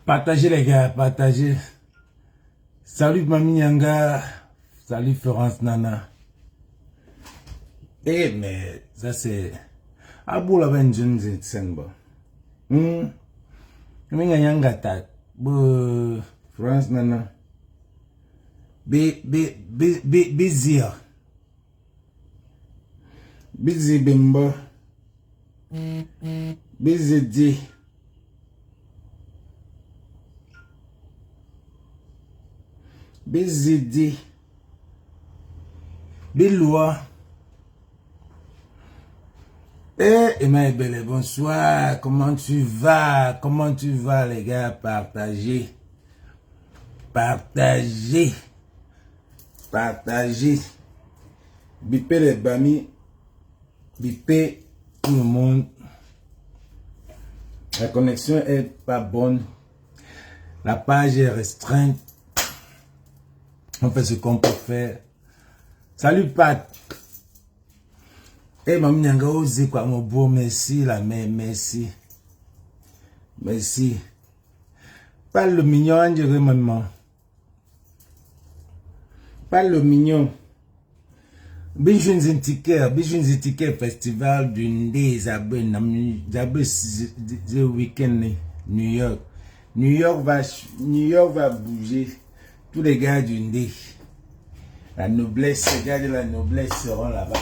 Partagez les gars, partagez. Salut Mami Nyanga. Salut Florence Nana. Eh mais ça c'est... Abou la ben jeune zitsenba. Mami Nyanga ta. Florence Nana. Busy. Busy bimba. Busy di. Bizidi. Biloua. Emma Belle, bonsoir. Comment tu vas? Comment tu vas, les gars? Partagez. Partagez. Partagez. Bipez les bamis. Bipez tout le monde. La connexion est pas bonne. La page est restreinte. On fait ce qu'on peut faire. Salut Pat. Eh, Mami Nyanga, osez quoi, mon beau, merci, la mère, merci. Merci. Pas le mignon, Angéré, maman. Pas le mignon. Bijou Zintiker, festival d'une des abonnés, the week-end, New York. New York va bouger. Tous les gars du Ndé, la noblesse, les gars de la noblesse seront là-bas.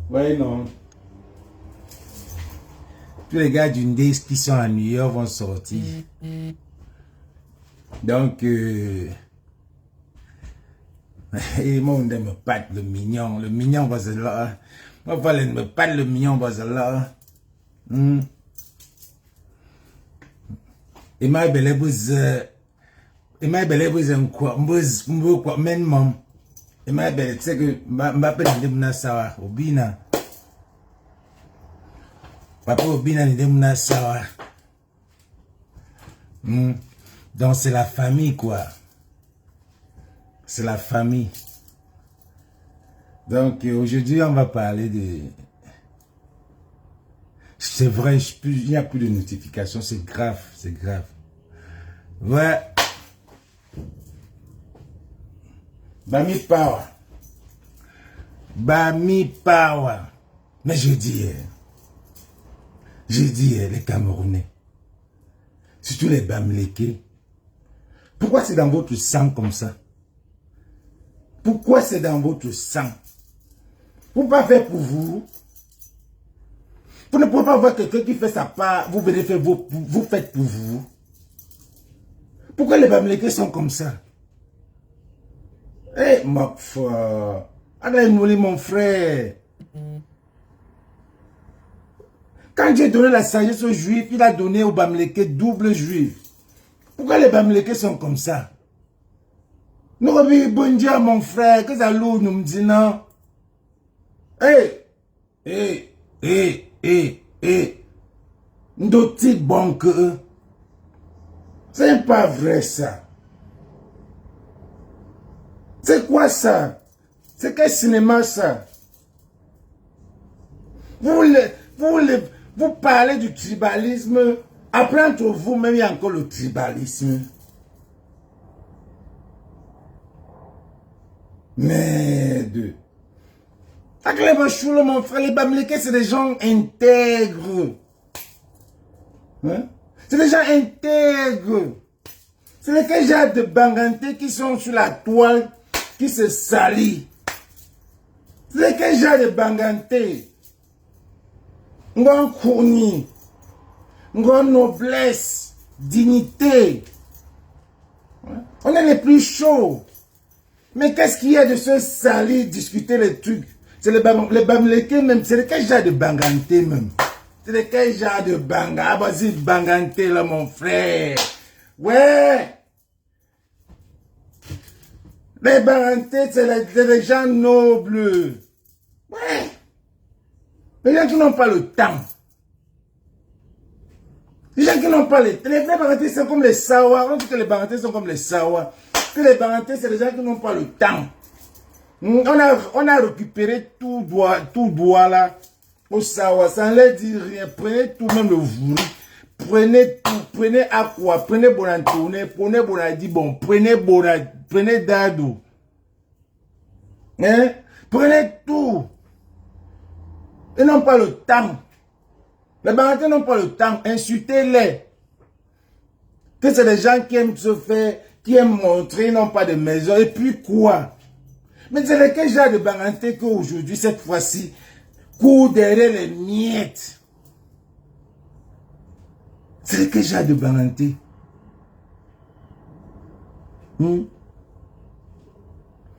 Ouais, non. Tous les gars du Ndé qui sont à New York vont sortir. Donc, et moi, on me pâte le mignon. Le mignon va se là. Moi, il me pâte le mignon va se là. Emma Belle vous quoi même Emma Belle c'est que Mbappé n'a sawa obina papa obina n'a sawa donc c'est la famille quoi, c'est la famille. Donc aujourd'hui on va parler de... C'est vrai, il n'y a plus de notifications, c'est grave, c'est grave. Ouais. Bami Power. Bami Power. Mais je dis, les Camerounais, surtout les Bamileke, pourquoi c'est dans votre sang comme ça? Pourquoi c'est dans votre sang? Vous ne pouvez pas faire pour vous. Vous ne pouvez pas voir quelqu'un qui fait sa part, vous venez faire vous faites pour vous. Pourquoi les Bamileke sont comme ça? Eh, ma foi, arrête-moi mon frère. Quand j'ai donné la sagesse aux Juifs, il a donné aux Bamileke double Juif. Pourquoi les Bamileke sont comme ça? Nous revenons bon Dieu à mon frère, que ça lourd nous me dit non. Ndoti bon que eux. C'est pas vrai ça. C'est quoi ça? C'est quel cinéma ça? Vous parlez du tribalisme. Après entre vous, même il y a encore le tribalisme. Merde. Mon frère, les Bamileke, c'est des gens intègres. Hein? C'est des gens intègres. C'est les gens de Banganté qui sont sur la toile, qui se salissent. C'est les gens de Banganté. Ngon Kouni. Ngon noblesse, dignité. On est les plus chauds. Mais qu'est-ce qu'il y a de se salir, discuter les trucs? C'est les Bamileke même, c'est lesquels gens de Banganté même. C'est lesquels gens de Banganté. Ah, vas-y, Banganté là, mon frère. Ouais. Les Banganté, c'est les gens nobles. Ouais. Les gens qui n'ont pas le temps. Les gens qui n'ont pas le temps. Les vrais Banganté, c'est comme les Sawa. On dit que les Banganté sont comme les Sawa. Que les Banganté, c'est les gens qui n'ont pas le temps. On a récupéré tout droit là. Au sawa, ça ne leur dit rien. Prenez tout, même le vouri. Prenez tout, prenez aqua, prenez bonantone, prenez bonadi bon, prenez dado. Hein? Prenez tout. Ils n'ont pas le temps. Les Barantais n'ont pas le temps. Insultez-les. Que c'est des gens qui aiment se faire, qui aiment montrer, ils n'ont pas de maison. Et puis quoi? Mais c'est lequel genre de Barantais qu'aujourd'hui, cette fois-ci, court derrière les miettes? C'est lequel genre de Barantais?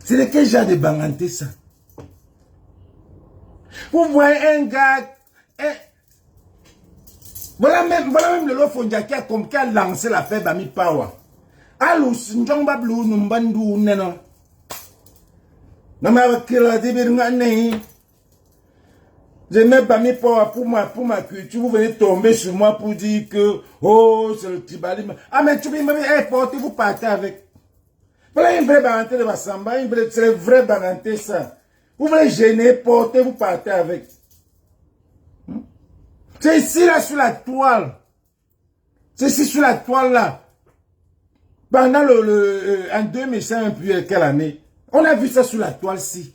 C'est lequel genre de Barantais ça? Vous voyez un gars... Voilà même le Lofondia qui a lancé l'affaire Bami Power. Alus, Njongba Blue, Numbandu, Neno. Nama Kila Dibirngane. Je mets Bami Power pour ma culture. Vous venez tomber sur moi pour dire que, oh, c'est le tribalisme. Ah, mais tu veux porter, vous partez avec. Voilà une vraie baranté de Bassamba, c'est le vrai baranté ça. Vous voulez gêner, porter, vous partez avec. C'est ici là sur la toile. C'est ici sur la toile là. Pendant en 2005, puis quelle année, on a vu ça sur la toile-ci.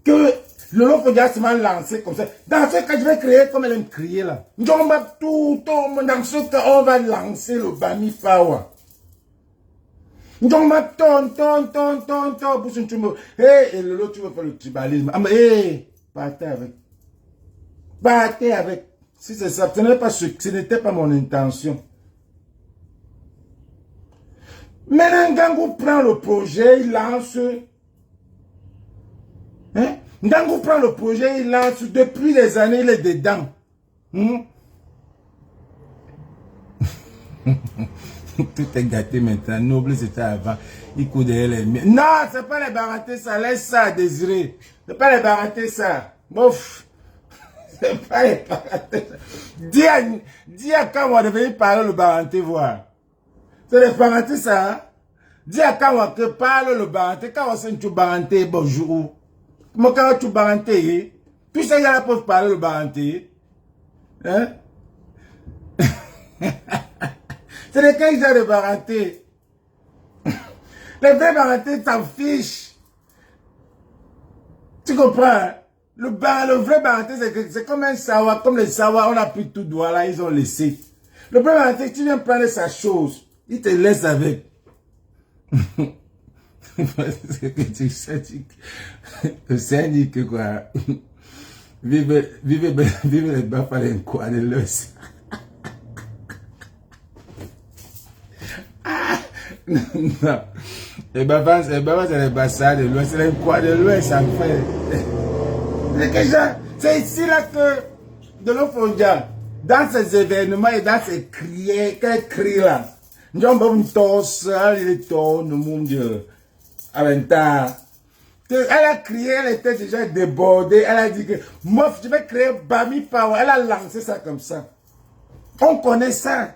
Que le Lofondia se m'a lancé comme ça. Dans ce cas, je vais créer comme elle aime crier là. On va tout, dans ce cas, on va lancer le Bami Power. On va ton, pour ce que hey, et le lot, tu veux faire le tribalisme. Ah, mais, hey, partez avec. Partez avec. Si c'est ça, ce n'était pas mon intention. Maintenant, Ngangou prend le projet, il lance. Hein? Ngangou prend le projet, il lance. Depuis des années, il est dedans. Tout est gâté maintenant. Noble, c'était avant. Il court derrière les miens. Non, c'est pas les Barantais, ça. Laisse ça, Désiré. C'est pas les Barantais, ça. Bof. C'est pas les Barantais. Dis à quand on va devenir parler le Barantais, voir. C'est les Barantais, ça. Hein? Dis à quand on va parler le Barantais. Quand on sait que tu Barantais, bonjour. Comment quand tu Barantais, tous ces gars-là peuvent parler le Barantais. Hein? C'est les 15 gens de Barantais. Les vrais Barantais s'en fichent. Tu comprends? Hein? Le vrai Barantais, c'est comme un sawa. Comme les sawa, on a pris tout droit là, ils ont laissé. Le vrai Barantais, tu viens prendre sa chose. Il te laisse avec. C'est dit que quoi? Vive les bafales quoi de l'os. Non. Et Baba, c'est les bassins de l'Ouest, c'est les quoi de l'Ouest, en fait. C'est ici là que, de l'Ofondia, dans ces événements et dans ces cris, quels cris là, nous avons une tosse, il est tourne, mon Dieu, à l'intérieur. Elle a crié, elle était déjà débordée, elle a dit que, moi, je vais créer Bami Power, elle a lancé ça comme ça. On connaît ça.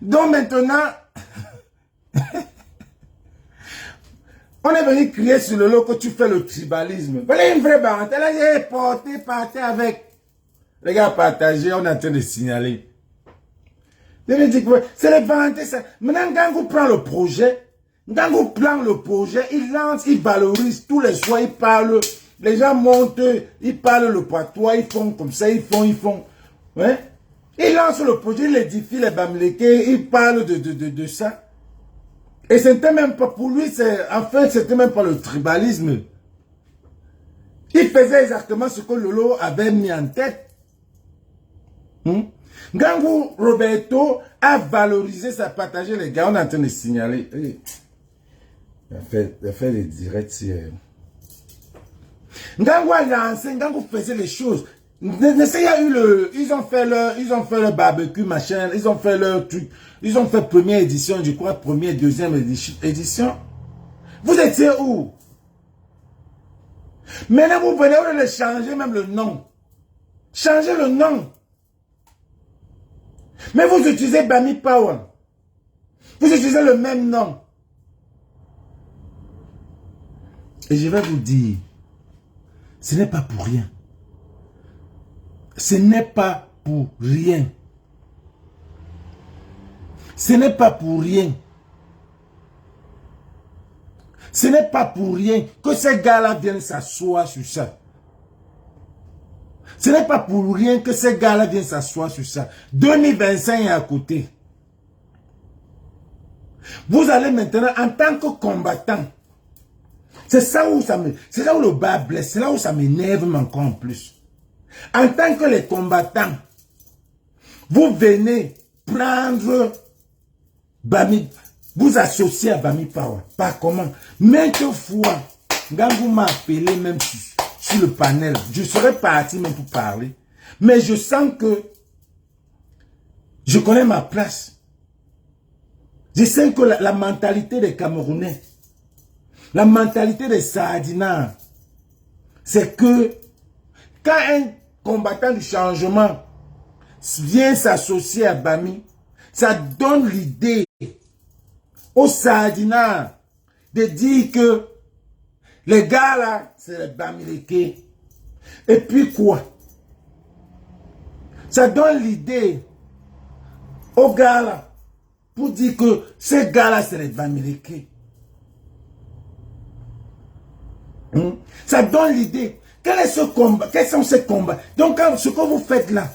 Donc maintenant, on est venu crier sur le lot que tu fais le tribalisme. Voilà une vraie Barantais. Elle a dit, partez avec. Les gars, partagez, on est en train de signaler. C'est les Barantais, ça. Maintenant, Ngangou prend le projet. Ngangou prend le projet, il lance, il valorise. Tous les soirs, il parle. Les gens montent, ils parlent le patois, ils font comme ça, ils font. Ouais. Il lance le projet, il édifie les Bamileke, il parle de ça. Et c'était même pas pour lui, en fait, c'était même pas le tribalisme. Il faisait exactement ce que Lolo avait mis en tête. Ngangou Roberto a valorisé, ça a partagé, les gars, on est en train de signaler. Hey. Il a fait des directs hier. Ngangou a lancé, Ngangou faisait les choses. Ils ont fait leur barbecue, machin, ils ont fait leur truc, ils ont fait première édition, je crois, première, deuxième édition. Vous étiez où? Maintenant, vous venez de changer même le nom. Changez le nom. Mais vous utilisez Bami Power. Vous utilisez le même nom. Et je vais vous dire, ce n'est pas pour rien. Ce n'est pas pour rien. Ce n'est pas pour rien. Ce n'est pas pour rien que ces gars-là viennent s'asseoir sur ça. Ce n'est pas pour rien que ces gars-là viennent s'asseoir sur ça. 2025 est à côté. Vous allez maintenant, en tant que combattant, c'est ça où c'est là où le bas blesse, c'est là où ça m'énerve encore en plus. En tant que les combattants, vous venez prendre Bami, vous associez à Bami Power. Pas comment. Maintes fois, quand vous m'appelez même sur le panel, je serais parti même pour parler. Mais je sens que je connais ma place. Je sens que la mentalité des Camerounais, la mentalité des Sardinards, c'est que quand un combattant du changement vient s'associer à Bami, ça donne l'idée aux Sardinards de dire que les gars là, c'est les Bamileke. Et puis quoi? Ça donne l'idée aux gars là pour dire que ces gars là, c'est les Bamileke. Ça donne l'idée. Quel est ce combat? Quels sont ces combats? Donc, ce que vous faites là,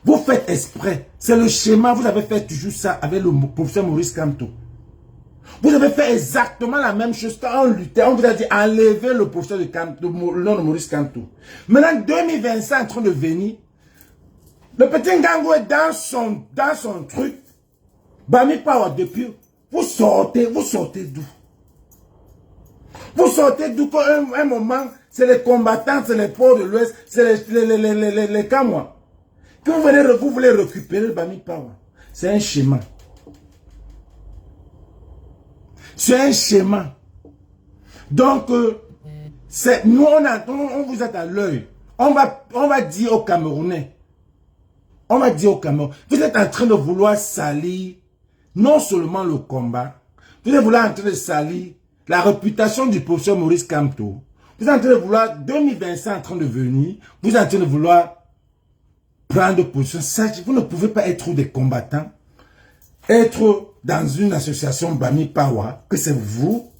vous faites exprès. C'est le schéma. Vous avez fait toujours ça avec le professeur Maurice Kamto. Vous avez fait exactement la même chose quand on luttait. On vous a dit enlever le professeur de Kamto, le nom de Maurice Kamto. Maintenant, 2025 en train de venir. Le petit Ngango est dans son truc. Bami Power depuis. Vous sortez d'où? Vous sortez d'où qu'à un moment, c'est les combattants, c'est les ports de l'Ouest, c'est les Kamois. Que vous voulez récupérer le Bami Power. C'est un schéma. C'est un schéma. Donc, nous, on vous a à l'œil. On va dire aux Camerounais. On va dire aux Camerounais. Vous êtes en train de vouloir salir non seulement le combat. Vous êtes en train de salir la réputation du professeur Maurice Kamto. Vous êtes en train de vouloir, 2025 en train de venir, vous êtes en train de vouloir prendre position. Ça, vous ne pouvez pas être des combattants, être dans une association Bami Power, que c'est vous.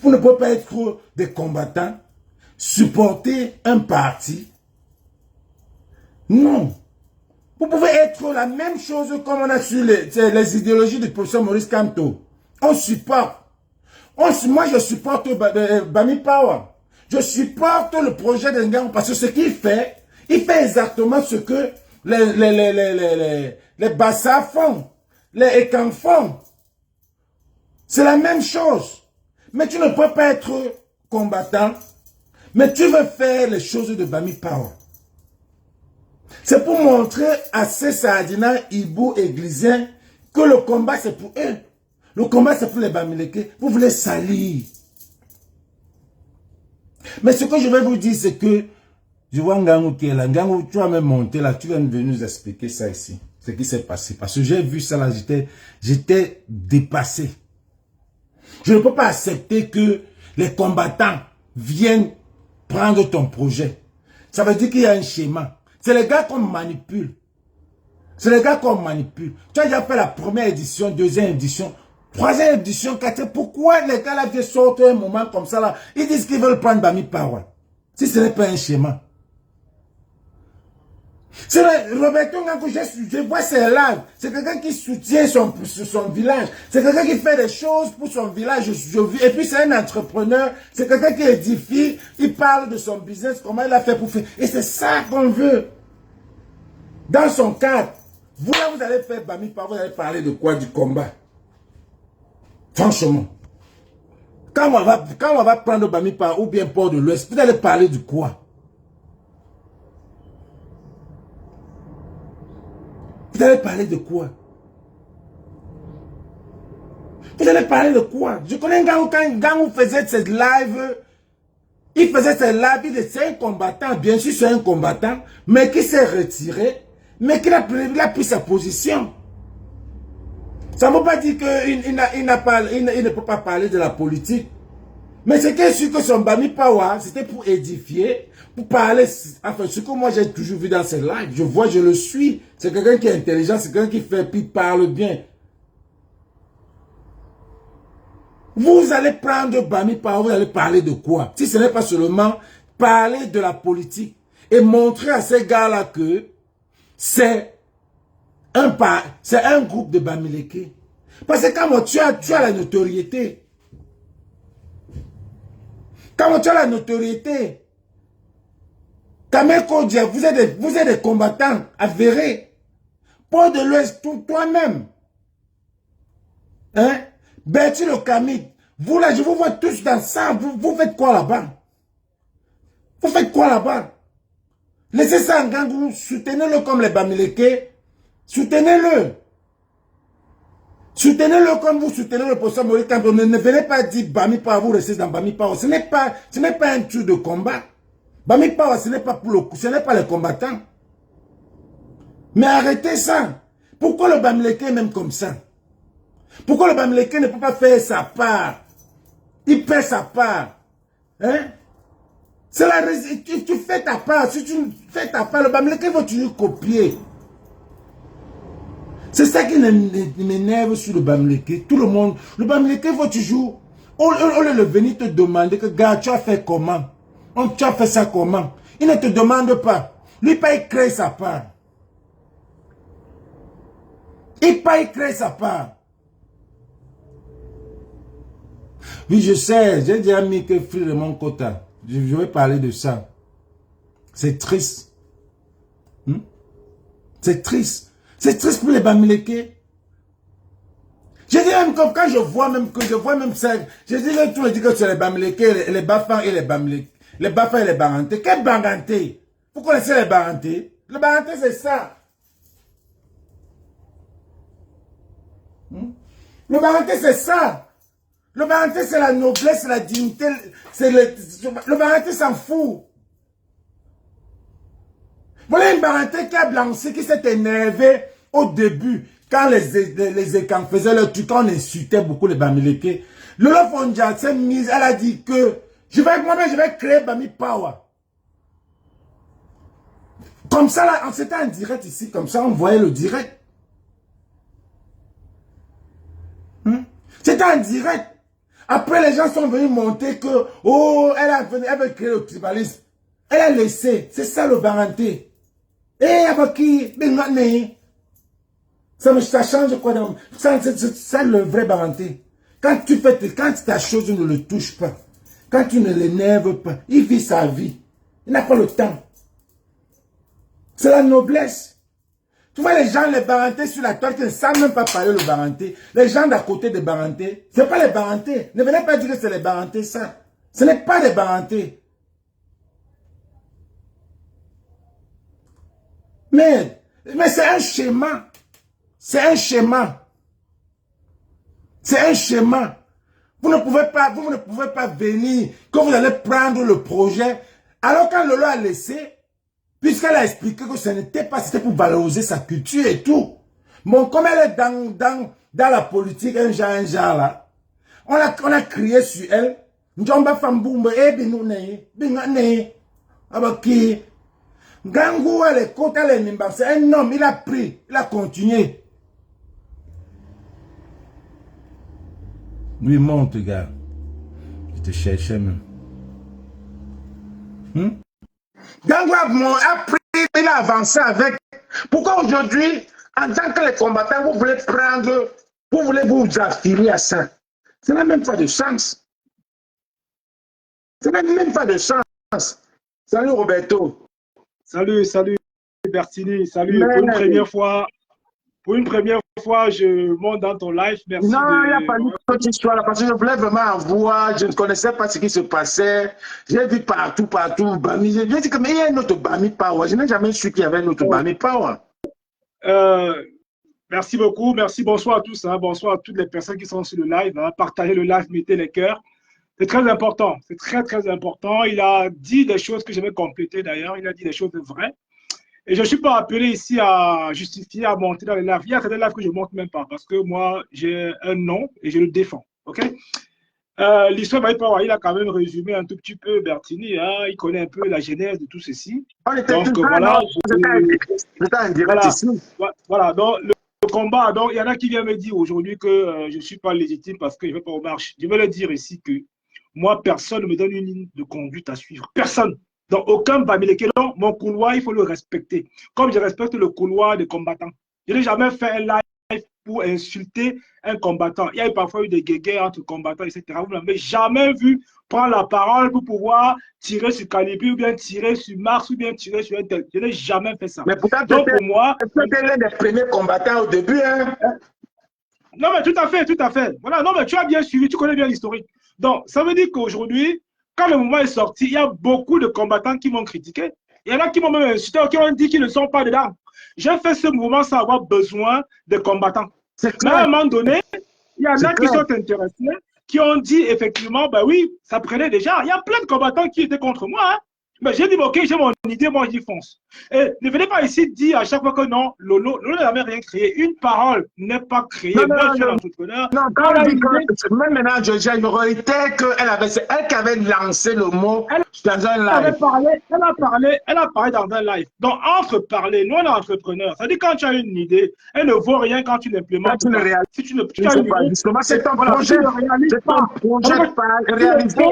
Vous ne pouvez pas être des combattants, supporter un parti. Non. Vous pouvez être la même chose comme on a sur les idéologies du professeur Maurice Kamto. On supporte. Moi, je supporte Bami Power. Je supporte le projet de Ngango parce que ce qu'il fait, il fait exactement ce que les Bassa font, les Ekang font. C'est la même chose. Mais tu ne peux pas être combattant, mais tu veux faire les choses de Bami Power. C'est pour montrer à ces Sardinards, Ibo et Glisiens que le combat c'est pour eux. Le combat c'est pour les Bamileke. Vous voulez salir. Mais ce que je vais vous dire c'est que je vois Ngango qui est là. Ngango, tu vas même monter là. Tu viens de venir nous expliquer ça ici. Ce qui s'est passé. Parce que j'ai vu ça là. J'étais dépassé. Je ne peux pas accepter que les combattants viennent prendre ton projet. Ça veut dire qu'il y a un schéma. C'est les gars qu'on manipule. C'est les gars qu'on manipule. Tu as déjà fait la première édition, deuxième édition, troisième édition, quatrième. Pourquoi les gars là viennent sortir un moment comme ça là? Ils disent qu'ils veulent prendre Bami Power. Si ce n'est pas un schéma. C'est Roberto Ngango, je vois ses lives. C'est quelqu'un qui soutient son village. C'est quelqu'un qui fait des choses pour son village. Et puis c'est un entrepreneur. C'est quelqu'un qui édifie. Il parle de son business, comment il a fait pour faire. Et c'est ça qu'on veut. Dans son cadre. Vous là, vous allez faire Bami Power, vous allez parler de quoi? Du combat. Franchement. Quand on va prendre Bami Power ou bien Port de l'Ouest, vous allez parler de quoi? Vous allez parler de quoi? Vous allez parler de quoi? Je connais Ngango, quand Ngango faisait cette live, il faisait cette live, il était un combattant, bien sûr c'est un combattant, mais qui s'est retiré, mais qui a pris sa position. Ça ne veut pas dire qu'il ne peut pas parler de la politique. Mais c'était sûr que son Bami Power, c'était pour édifier, pour parler, enfin, ce que moi j'ai toujours vu dans ses lives, je vois, je le suis. C'est quelqu'un qui est intelligent, c'est quelqu'un qui fait, puis parle bien. Vous allez prendre Bami Power, vous allez parler de quoi? Si ce n'est pas seulement parler de la politique et montrer à ces gars-là que c'est un groupe de Bamileke. Parce que quand tu as la notoriété, quand tu as la notoriété, Kameko Dia, vous êtes des combattants avérés. Port de l'Ouest, toi-même. Hein? Bertie le Kamid, vous là, je vous vois tous dans ça. Vous faites quoi là-bas? Vous faites quoi là-bas? Laissez ça en gang, soutenez-le comme les Bamileke. Soutenez-le. Soutenez-le comme vous soutenez le professeur Maurice Kamto. Ne venez pas dire Bami Power, vous restez dans Bami Power. Ce n'est pas un truc de combat. Bami Power, ce n'est pas pour le coup, ce n'est pas les combattants. Mais arrêtez ça. Pourquoi le Bamileke est même comme ça? Pourquoi le Bamileke ne peut pas faire sa part? Il fait sa part. Hein? C'est la raison. Tu fais ta part. Si tu fais ta part, le Bamileke va toujours copier. C'est ça qui m'énerve sur le Bamileke. Tout le monde, le Bamileke va toujours, on le venir te demander que, gars, tu as fait comment? Tu as fait ça comment? Il ne te demande pas. Lui, pas il crée sa part. Il pas il crée sa part. Oui, je sais, j'ai déjà mis que Free de mon quota. Je vais parler de ça. C'est triste. C'est triste. C'est triste pour les Bamileke. Je dis même comme quand je vois même ça, je dis là, tout le dit que c'est les Bamileke, les Bafans et les Bamileke. Les Bafans et les Baranté. Quel Baranté? Vous connaissez les Baranté? Le Baranté c'est ça. Le Baranté c'est ça. Le Baranté c'est la noblesse, la dignité. Le Baranté s'en fout. Voilà une Baranté qui a blancé, qui s'est énervé au début. Quand les écans faisaient leur truc, on insultait beaucoup les Bamileke. Lolo Fondia s'est mise, elle a dit que moi-même je vais créer Bami Power. Comme ça, là, c'était en direct ici, comme ça, on voyait le direct. C'était en direct. Après, les gens sont venus monter que, oh, elle veut créer le tribalisme. Elle a laissé. C'est ça le Baranté. Eh, avec qui? Ça change quoi? Ça le vrai Baranté. Quand ta chose ne le touche pas, quand tu ne l'énerves pas, il vit sa vie. Il n'a pas le temps. C'est la noblesse. Tu vois les gens, les Barantés sur la toile qui ne savent même pas parler le Baranté. Les gens d'à côté des Barantés, ce n'est pas les Barantés. Ne venez pas dire que c'est les Barantés, ça. Ce n'est pas des Barantés. Mais c'est un schéma. C'est un schéma. C'est un schéma. Vous ne pouvez pas venir, quand vous allez prendre le projet, alors quand Lolo a laissé, puisqu'elle a expliqué que ce n'était pas, c'était pour valoriser sa culture et tout. Bon, comme elle est dans la politique, un genre là, on a crié sur elle, Njomba Famboumbe, Abaki, Gangou, elle est contre, elle est nimba, c'est un homme, il a pris, il a continué. Lui monte, gars. Je te cherchais même. Gangou a pris, il a avancé avec. Pourquoi aujourd'hui, en tant que les combattants, vous voulez vous affilier à ça? Ça n'a même pas de sens. Ça n'a même pas de sens. Salut Roberto. Salut Bertini, salut. Pour une première fois, je monte dans ton live. Merci. Non, il n'y a pas eu de petite histoire là, parce que je voulais vraiment voir, je ne connaissais pas ce qui se passait. J'ai vu partout, Bami. J'ai dit que mais il y a un autre Bami Power. Je n'ai jamais su qu'il y avait un autre Bami Power. Merci beaucoup, merci, bonsoir à tous, hein, bonsoir à toutes les personnes qui sont sur le live. Hein, partagez le live, mettez les cœurs. C'est très important, c'est très important. Il a dit des choses que je vais compléter d'ailleurs, il a dit des choses vraies. Et je ne suis pas appelé ici à justifier, à monter dans les lives. Il y a certains lives que je ne monte même pas parce que moi, j'ai un nom et je le défends. Ok? L'histoire, il a quand même résumé un tout petit peu Bertini, hein, il connaît un peu la genèse de tout ceci. On était Donc tous là, non? voilà, J'étais en direct voilà, ici. voilà. Donc le combat, donc il y en a qui viennent me dire aujourd'hui que je ne suis pas légitime parce que je ne vais pas aux marches. Je vais leur dire ici que moi, personne ne me donne une ligne de conduite à suivre. Personne. Donc aucun Bamileke, mon couloir, il faut le respecter. Comme je respecte le couloir des combattants. Je n'ai jamais fait un live pour insulter un combattant. Il y a parfois eu des guéguerres entre combattants, etc. Vous n'avez jamais vu prendre la parole pour pouvoir tirer sur Calibri ou bien tirer sur Mars ou bien tirer sur un tel. Je n'ai jamais fait ça. Mais pourtant, Donc pour moi... tu étais l'un des premiers combattants au début. Hein? Non, mais tout à fait, tout à fait. Voilà, non, mais tu as bien suivi, tu connais bien l'historique. Donc, ça veut dire qu'aujourd'hui, quand le mouvement est sorti, il y a beaucoup de combattants qui m'ont critiqué. Il y en a qui m'ont même insulté, qui ont dit qu'ils ne sont pas dedans. J'ai fait ce mouvement sans avoir besoin de combattants. Mais à un moment donné, il y en a qui sont intéressés, qui ont dit effectivement, ben oui, ça prenait déjà. Il y a plein de combattants qui étaient contre moi. Hein. Mais j'ai dit, ok, j'ai mon idée, moi j'y fonce. Et ne venez pas ici dire à chaque fois que non, Lolo n'a jamais rien créé. Une parole n'est pas créée. Non, moi, je suis un entrepreneur. Non, quand on dit que, même maintenant, Georgia, il aurait été c'est elle qui avait lancé le mot dans un live. Elle a parlé dans un live. Donc, entre parler, nous, on est entrepreneurs. Ça dit quand tu as une idée, elle ne vaut rien quand tu l'implémentes. Quand tu ne réalises si tu as une idée, c'est ton projet. C'est ton projet réalisé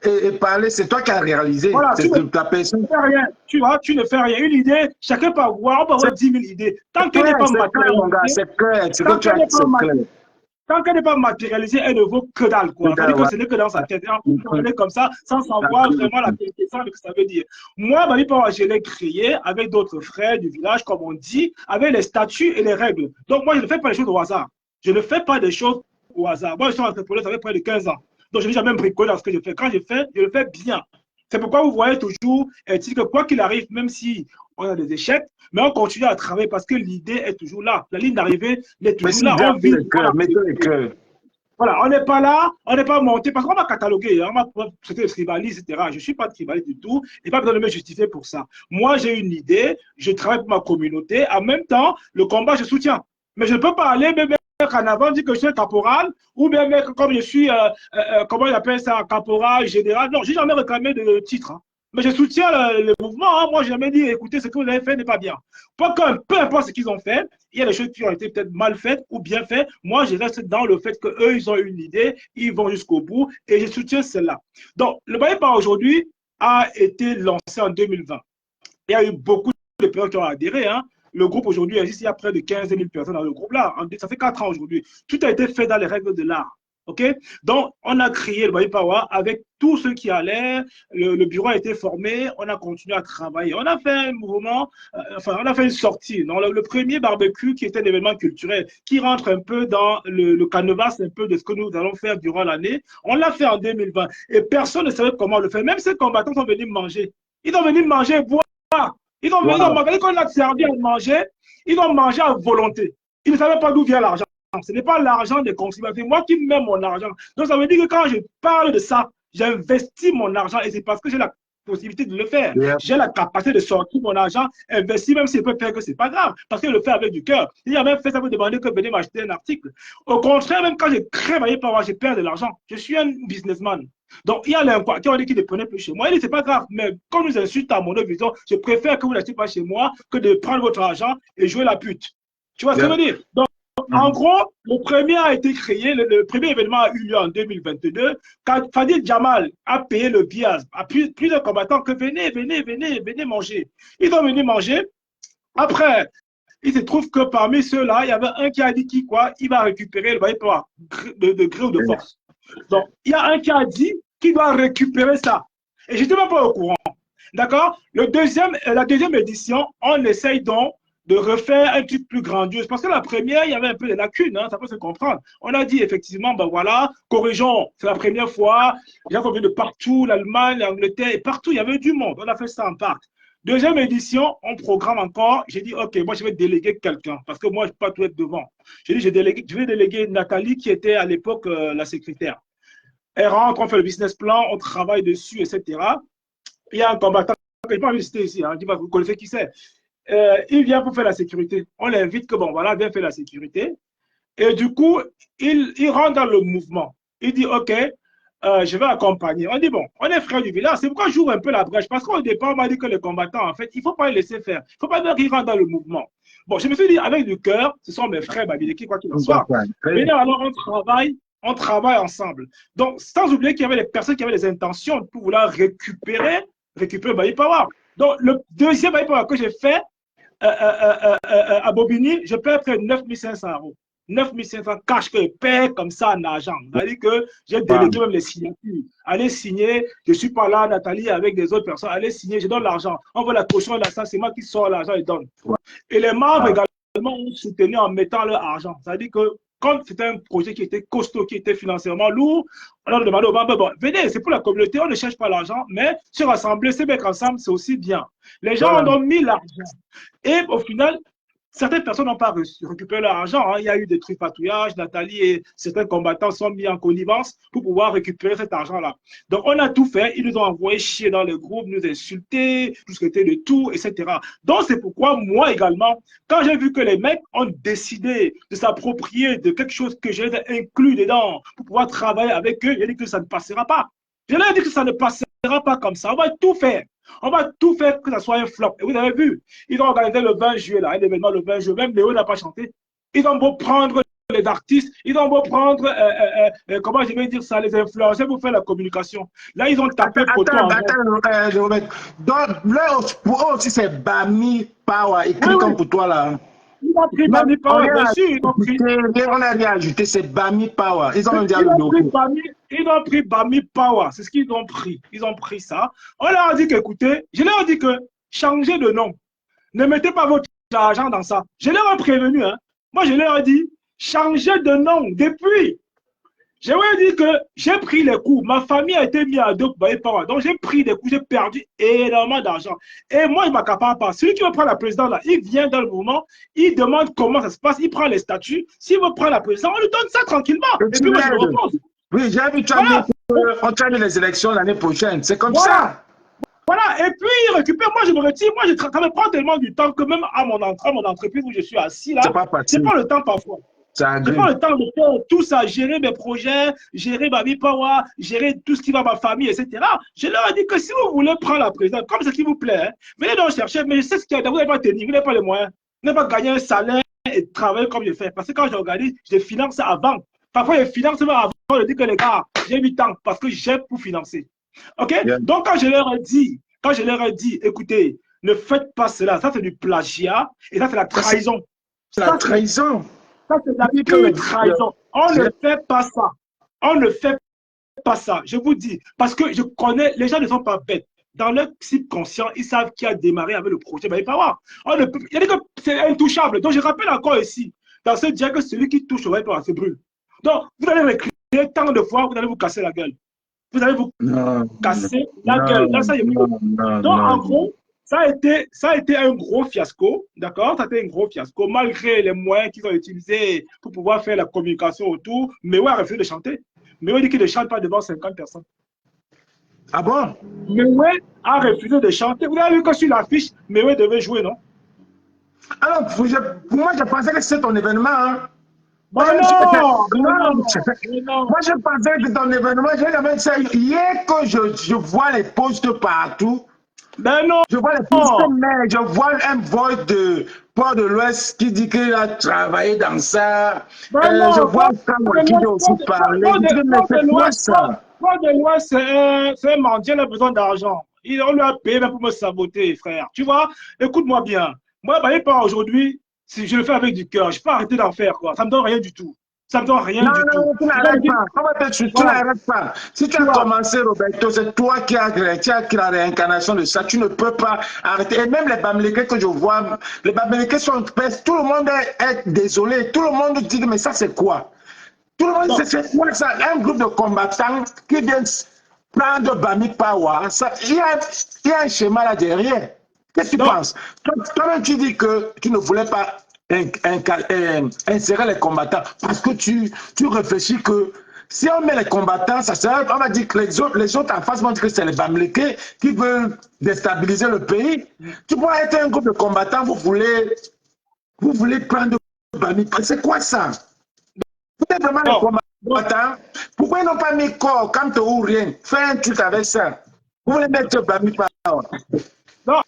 et parler, c'est toi qui as réalisé. Voilà, c'est ta personne. Tu ne fais rien. Tu vois, tu ne fais rien. Une idée, chacun peut avoir, on peut avoir 10 000 idées. Tant qu'elle n'est pas matérialisée, c'est clair. C'est que tu as dit, c'est clair. Tant qu'elle n'est pas matérialisée, elle ne vaut que dalle. Quoi. Ça veut dire que ce n'est que dans sa tête. On peut parler comme ça sans savoir vraiment la quintessence de ce que ça veut dire. Moi, je l'ai créé avec d'autres frères du village, comme on dit, avec les statuts et les règles. Donc, moi, je ne fais pas les choses au hasard. Je ne fais pas des choses au hasard. Moi, je suis entrepreneur, ça fait près de 15 ans. Donc, je n'ai jamais bricolé dans ce que je fais. Quand je fais, je le fais bien. C'est pourquoi vous voyez toujours, que quoi qu'il arrive, même si on a des échecs, mais on continue à travailler parce que l'idée est toujours là. La ligne d'arrivée est toujours là. Voilà, on n'est pas là, on n'est pas monté, parce qu'on m'a catalogué, on m'a traité de tribaliste, etc. Je ne suis pas tribaliste du tout, et pas besoin de me justifier pour ça. Moi, j'ai une idée, je travaille pour ma communauté, en même temps, le combat, je soutiens. Mais je ne peux pas aller me mettre en avant, dire que je suis un caporal, ou bien comme je suis, comment il appelle ça, caporal, général. Non, je n'ai jamais réclamé de titre. Hein. Mais je soutiens le mouvement. Hein. Moi, j'ai jamais dit, écoutez, ce que vous avez fait n'est pas bien. Peu importe ce qu'ils ont fait, il y a des choses qui ont été peut-être mal faites ou bien faites. Moi, je reste dans le fait qu'eux, ils ont une idée, ils vont jusqu'au bout et je soutiens celle-là. Donc, le Baïpa aujourd'hui a été lancé en 2020. Il y a eu beaucoup de personnes qui ont adhéré. Hein. Le groupe aujourd'hui existe, il y a près de 15 000 personnes dans le groupe là. Ça fait 4 ans aujourd'hui. Tout a été fait dans les règles de l'art. Okay? Donc, on a créé le Babi Power avec tous ceux qui allaient. Le bureau a été formé. On a continué à travailler. On a fait un mouvement, on a fait une sortie. Non? Le premier barbecue qui était un événement culturel qui rentre un peu dans le canevas un peu de ce que nous allons faire durant l'année. On l'a fait en 2020 et personne ne savait comment le faire. Même ces combattants sont venus manger. Ils sont venus manger et boire. Ils ont manger. Quand on a servi à manger, ils ont mangé à volonté. Ils ne savaient pas d'où vient l'argent. Ce n'est pas l'argent des consommateurs, c'est moi qui mets mon argent. Donc ça veut dire que quand je parle de ça, j'investis mon argent et c'est parce que j'ai la possibilité de le faire. Yeah. J'ai la capacité de sortir mon argent, investir, même si je peux faire que ce n'est pas grave, parce que je le fais avec du cœur. Il y a même fait ça pour demander que venez m'acheter un article. Au contraire, même quand je crée ma vie, je perds de l'argent. Je suis un businessman. Donc, il y a l'inquart qui ont dit qu'ils ne prenaient plus chez moi. Il dit, c'est pas grave, mais quand nous insulte à mon vision, je préfère que vous n'achetez pas chez moi que de prendre votre argent et jouer la pute. Tu vois ce que je veux dire? Donc, en gros, le premier a été créé, le premier événement a eu lieu en 2022, quand Fadil Jamal a payé le billet à plusieurs combattants que venez manger. Ils ont venu manger. Après, il se trouve que parmi ceux-là, il y avait un qui a dit il va récupérer le bail de gré ou de force. Donc, il y a un qui a dit qu'il doit récupérer ça. Et je n'étais même pas au courant. D'accord? La deuxième édition, on essaye donc de refaire un truc plus grandiose. Parce que la première, il y avait un peu de lacunes, hein, ça peut se comprendre. On a dit effectivement, ben voilà, corrigeons, c'est la première fois, les gens sont venus de partout, l'Allemagne, l'Angleterre, et partout, il y avait du monde. On a fait ça en part. Deuxième édition, on programme encore. J'ai dit, OK, moi, je vais déléguer quelqu'un, parce que moi, je ne peux pas tout être devant. J'ai dit, je vais déléguer Nathalie, qui était à l'époque la secrétaire. Elle rentre, on fait le business plan, on travaille dessus, etc. Il y a un combattant, je ne vais pas visiter ici, hein, vous connaissez qui c'est. Il vient pour faire la sécurité. On l'invite que, bon, voilà, viens faire la sécurité. Et du coup, il rentre dans le mouvement. Il dit, OK, je vais accompagner. On dit, bon, on est frères du village, c'est pourquoi j'ouvre un peu la brèche. Parce qu'au départ, on m'a dit que les combattants, en fait, il ne faut pas les laisser faire. Il ne faut pas dire qu'ils rentrent dans le mouvement. Bon, je me suis dit, avec du cœur, ce sont mes frères Babiliki, quoi qu'il en soit. Mais là, alors, on travaille ensemble. Donc, sans oublier qu'il y avait des personnes qui avaient des intentions pour vouloir récupérer Babi Power. Donc, le deuxième Babi Power que j'ai fait à Bobigny, je paie près de 9 500 €. 9 500 cash que je paie comme ça en argent. C'est-à-dire que j'ai délégué même les signatures. Allez signer, je ne suis pas là, Nathalie, avec des autres personnes. Allez signer, je donne l'argent. On veut la caution là, ça, c'est moi qui sors l'argent et donne. Et les membres également ont soutenu en mettant leur argent. C'est-à-dire que quand c'était un projet qui était costaud, qui était financièrement lourd, on a demandé aux membres, bon, venez, c'est pour la communauté, on ne cherche pas l'argent, mais se rassembler, se mettre ensemble, c'est aussi bien. Les gens ont mis l'argent. Et au final, certaines personnes n'ont pas récupéré leur argent. Hein. Il y a eu des tripatouillages. Nathalie et certains combattants sont mis en connivence pour pouvoir récupérer cet argent-là. Donc, on a tout fait. Ils nous ont envoyé chier dans le groupe, nous insulter, tout ce qui était de tout, etc. Donc, c'est pourquoi, moi également, quand j'ai vu que les mecs ont décidé de s'approprier de quelque chose que j'ai inclus dedans pour pouvoir travailler avec eux, j'ai dit que ça ne passera pas. Je leur ai dit que ça ne passera pas comme ça. On va tout faire. On va tout faire que ça soit un flop. Et vous avez vu, ils ont organisé le 20 juillet, là, un événement le 20 juillet. Même Léo n'a pas chanté. Ils ont beau prendre les artistes, ils ont beau prendre, comment je vais dire ça, les influenceurs pour faire la communication. Là, ils ont tapé poteau. Donc, là, pour eux aussi, c'est Bami Power, écrit comme pour toi, là. Ils ont pris Bami Power, bien sûr. On a rien ajouté, c'est Bami Power. Ils ont même dit ils ont pris Bami Power, c'est ce qu'ils ont pris. Ils ont pris ça. On leur a dit qu'écoutez, je leur ai dit que changez de nom. Ne mettez pas votre argent dans ça. Je leur ai prévenu. Hein. Moi, je leur ai dit, changez de nom. Depuis, je leur ai dit que j'ai pris les coups. Ma famille a été mise à dos Bami Power. Donc, j'ai pris des coups, j'ai perdu énormément d'argent. Et moi, je ne m'accapare pas. Celui qui veut prendre la présidence, là, il vient dans le mouvement, il demande comment ça se passe, il prend les statuts. S'il veut prendre la présidence, on lui donne ça tranquillement. Et puis, moi, je me repose. Oui, j'ai vu, on traîne les élections l'année prochaine. C'est comme ça. Voilà, et puis il récupère, moi je me retire, moi ça me prend tellement du temps que même à mon entreprise où je suis assis là, je n'ai pas le temps parfois. Je n'ai pas le temps de faire tout ça, gérer mes projets, gérer ma vie power, gérer tout ce qui va à ma famille, etc. Je leur ai dit que si vous voulez prendre la présidence, comme ce qui vous plaît, hein, venez donc chercher, mais je sais ce qu'il y a, vous n'avez pas tenir, vous n'avez pas les moyens, vous n'avez pas gagné un salaire et travailler comme je fais. Parce que quand j'organise, je finance avant. Parfois, je finance avant de dire que les gars, j'ai mis tant parce que j'ai pour financer. OK? Yeah. Donc, quand je leur ai dit, écoutez, ne faites pas cela, ça c'est du plagiat et ça c'est la trahison. C'est la trahison. Ça c'est la pure trahison. On ne fait pas ça. On ne fait pas ça. Je vous dis, parce que je connais, les gens ne sont pas bêtes. Dans leur subconscient, ils savent qui a démarré avec le projet Babi Power. Il y a dit que c'est intouchable. Donc, je rappelle encore ici, dans ce dialogue, celui qui touche au Babi Power se brûle. Donc, vous allez récréer tant de fois, vous allez vous casser la gueule. Vous allez vous casser la gueule. Là, ça y est. Donc, en gros, ça a été un gros fiasco, d'accord? Ça a été un gros fiasco, malgré les moyens qu'ils ont utilisés pour pouvoir faire la communication autour. Mais ouais, a refusé de chanter. Mais ouais, dit qu'il ne chante pas devant 50 personnes. Ah bon? Mewe a refusé de chanter. Vous avez vu que sur l'affiche, Mewe devait jouer, non? Alors, pour moi, je pensais que c'était ton événement. Hein? Bon, non. Moi, je pensais que ton événement, j'ai jamais ça. Hier que je vois les posts partout, ben non. Je vois les posts, mais je vois un vote de Port de l'Ouest qui dit qu'il a travaillé dans ça. Ben je vois Kamwa qui doit aussi parler. Port de l'Ouest, c'est un mendiant, il a besoin d'argent. On lui a payé même pour me saboter, frère. Tu vois, écoute-moi bien. Moi, bah, pas aujourd'hui, si je le fais avec du cœur, je peux arrêter d'en faire, quoi. Ça me donne rien du tout. Ça me donne rien du tout. Non, tu n'arrêtes pas. Si tu as commencé, Roberto, c'est toi qui as la réincarnation de ça. Tu ne peux pas arrêter. Et même les Bamileke que je vois, les Bamileke sont presque, tout le monde est désolé. Tout le monde dit, mais ça, c'est quoi? Tout le monde dit, c'est quoi ça? Un groupe de combattants qui viennent prendre Bami Power. Il y a un schéma là derrière. Qu'est-ce que tu penses? Toi-même, tu dis que tu ne voulais pas insérer les combattants parce que tu réfléchis que si on met les combattants, ça sert, on va dire que les autres en face vont dire que c'est les Bamileke qui veulent déstabiliser le pays. Tu pourrais être un groupe de combattants, vous voulez prendre Bami. C'est quoi ça? Vous êtes vraiment les combattants Attends, pourquoi ils n'ont pas mis corps, quand ou rien? Fais un truc avec ça. Vous voulez mettre Bami Power. Non,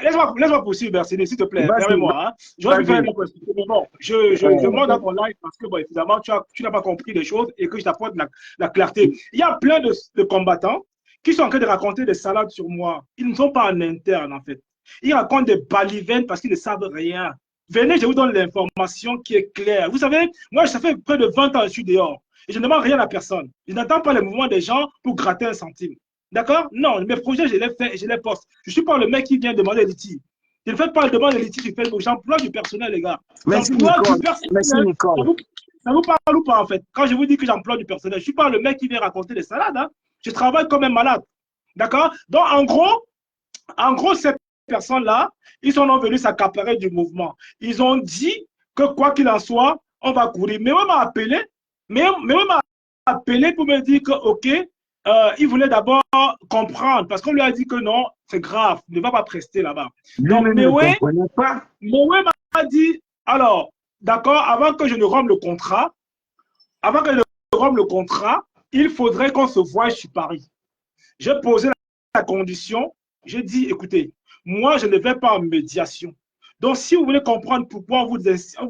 laisse-moi poursuivre, Mercedes, s'il te plaît. Permets-moi. Hein. J'aurais pu faire une question, mais bon, je monte dans ton live parce que, bon, évidemment, tu n'as pas compris les choses et que je t'apporte la clarté. Il y a plein de combattants qui sont en train de raconter des salades sur moi. Ils ne sont pas en interne, en fait. Ils racontent des balivernes parce qu'ils ne savent rien. Venez, je vous donne l'information qui est claire. Vous savez, moi, ça fait près de 20 ans que je suis dehors et je ne demande rien à personne. Je n'attends pas les mouvements des gens pour gratter un centime. D'accord? Non, mes projets, je les fais et je les poste. Je ne suis pas le mec qui vient demander litige. Je ne fais pas le demande de litige, j'emploie du personnel, les gars. J'emploie du personnel. Ça vous parle ou pas, en fait? Quand je vous dis que j'emploie du personnel, je ne suis pas le mec qui vient raconter des salades. Hein. Je travaille comme un malade. D'accord? Donc, en gros, ces personnes-là, ils sont venus s'accaparer du mouvement. Ils ont dit que quoi qu'il en soit, on va courir. Mais on m'a appelé pour me dire que, OK, il voulait d'abord comprendre parce qu'on lui a dit que non, c'est grave, il ne va pas prester là-bas. Donc, Mewe m'a dit, alors, d'accord, avant que je ne rompe le contrat, il faudrait qu'on se voie sur Paris. J'ai posé la condition, j'ai dit, écoutez, moi, je ne vais pas en médiation. Donc, si vous voulez comprendre pourquoi on vous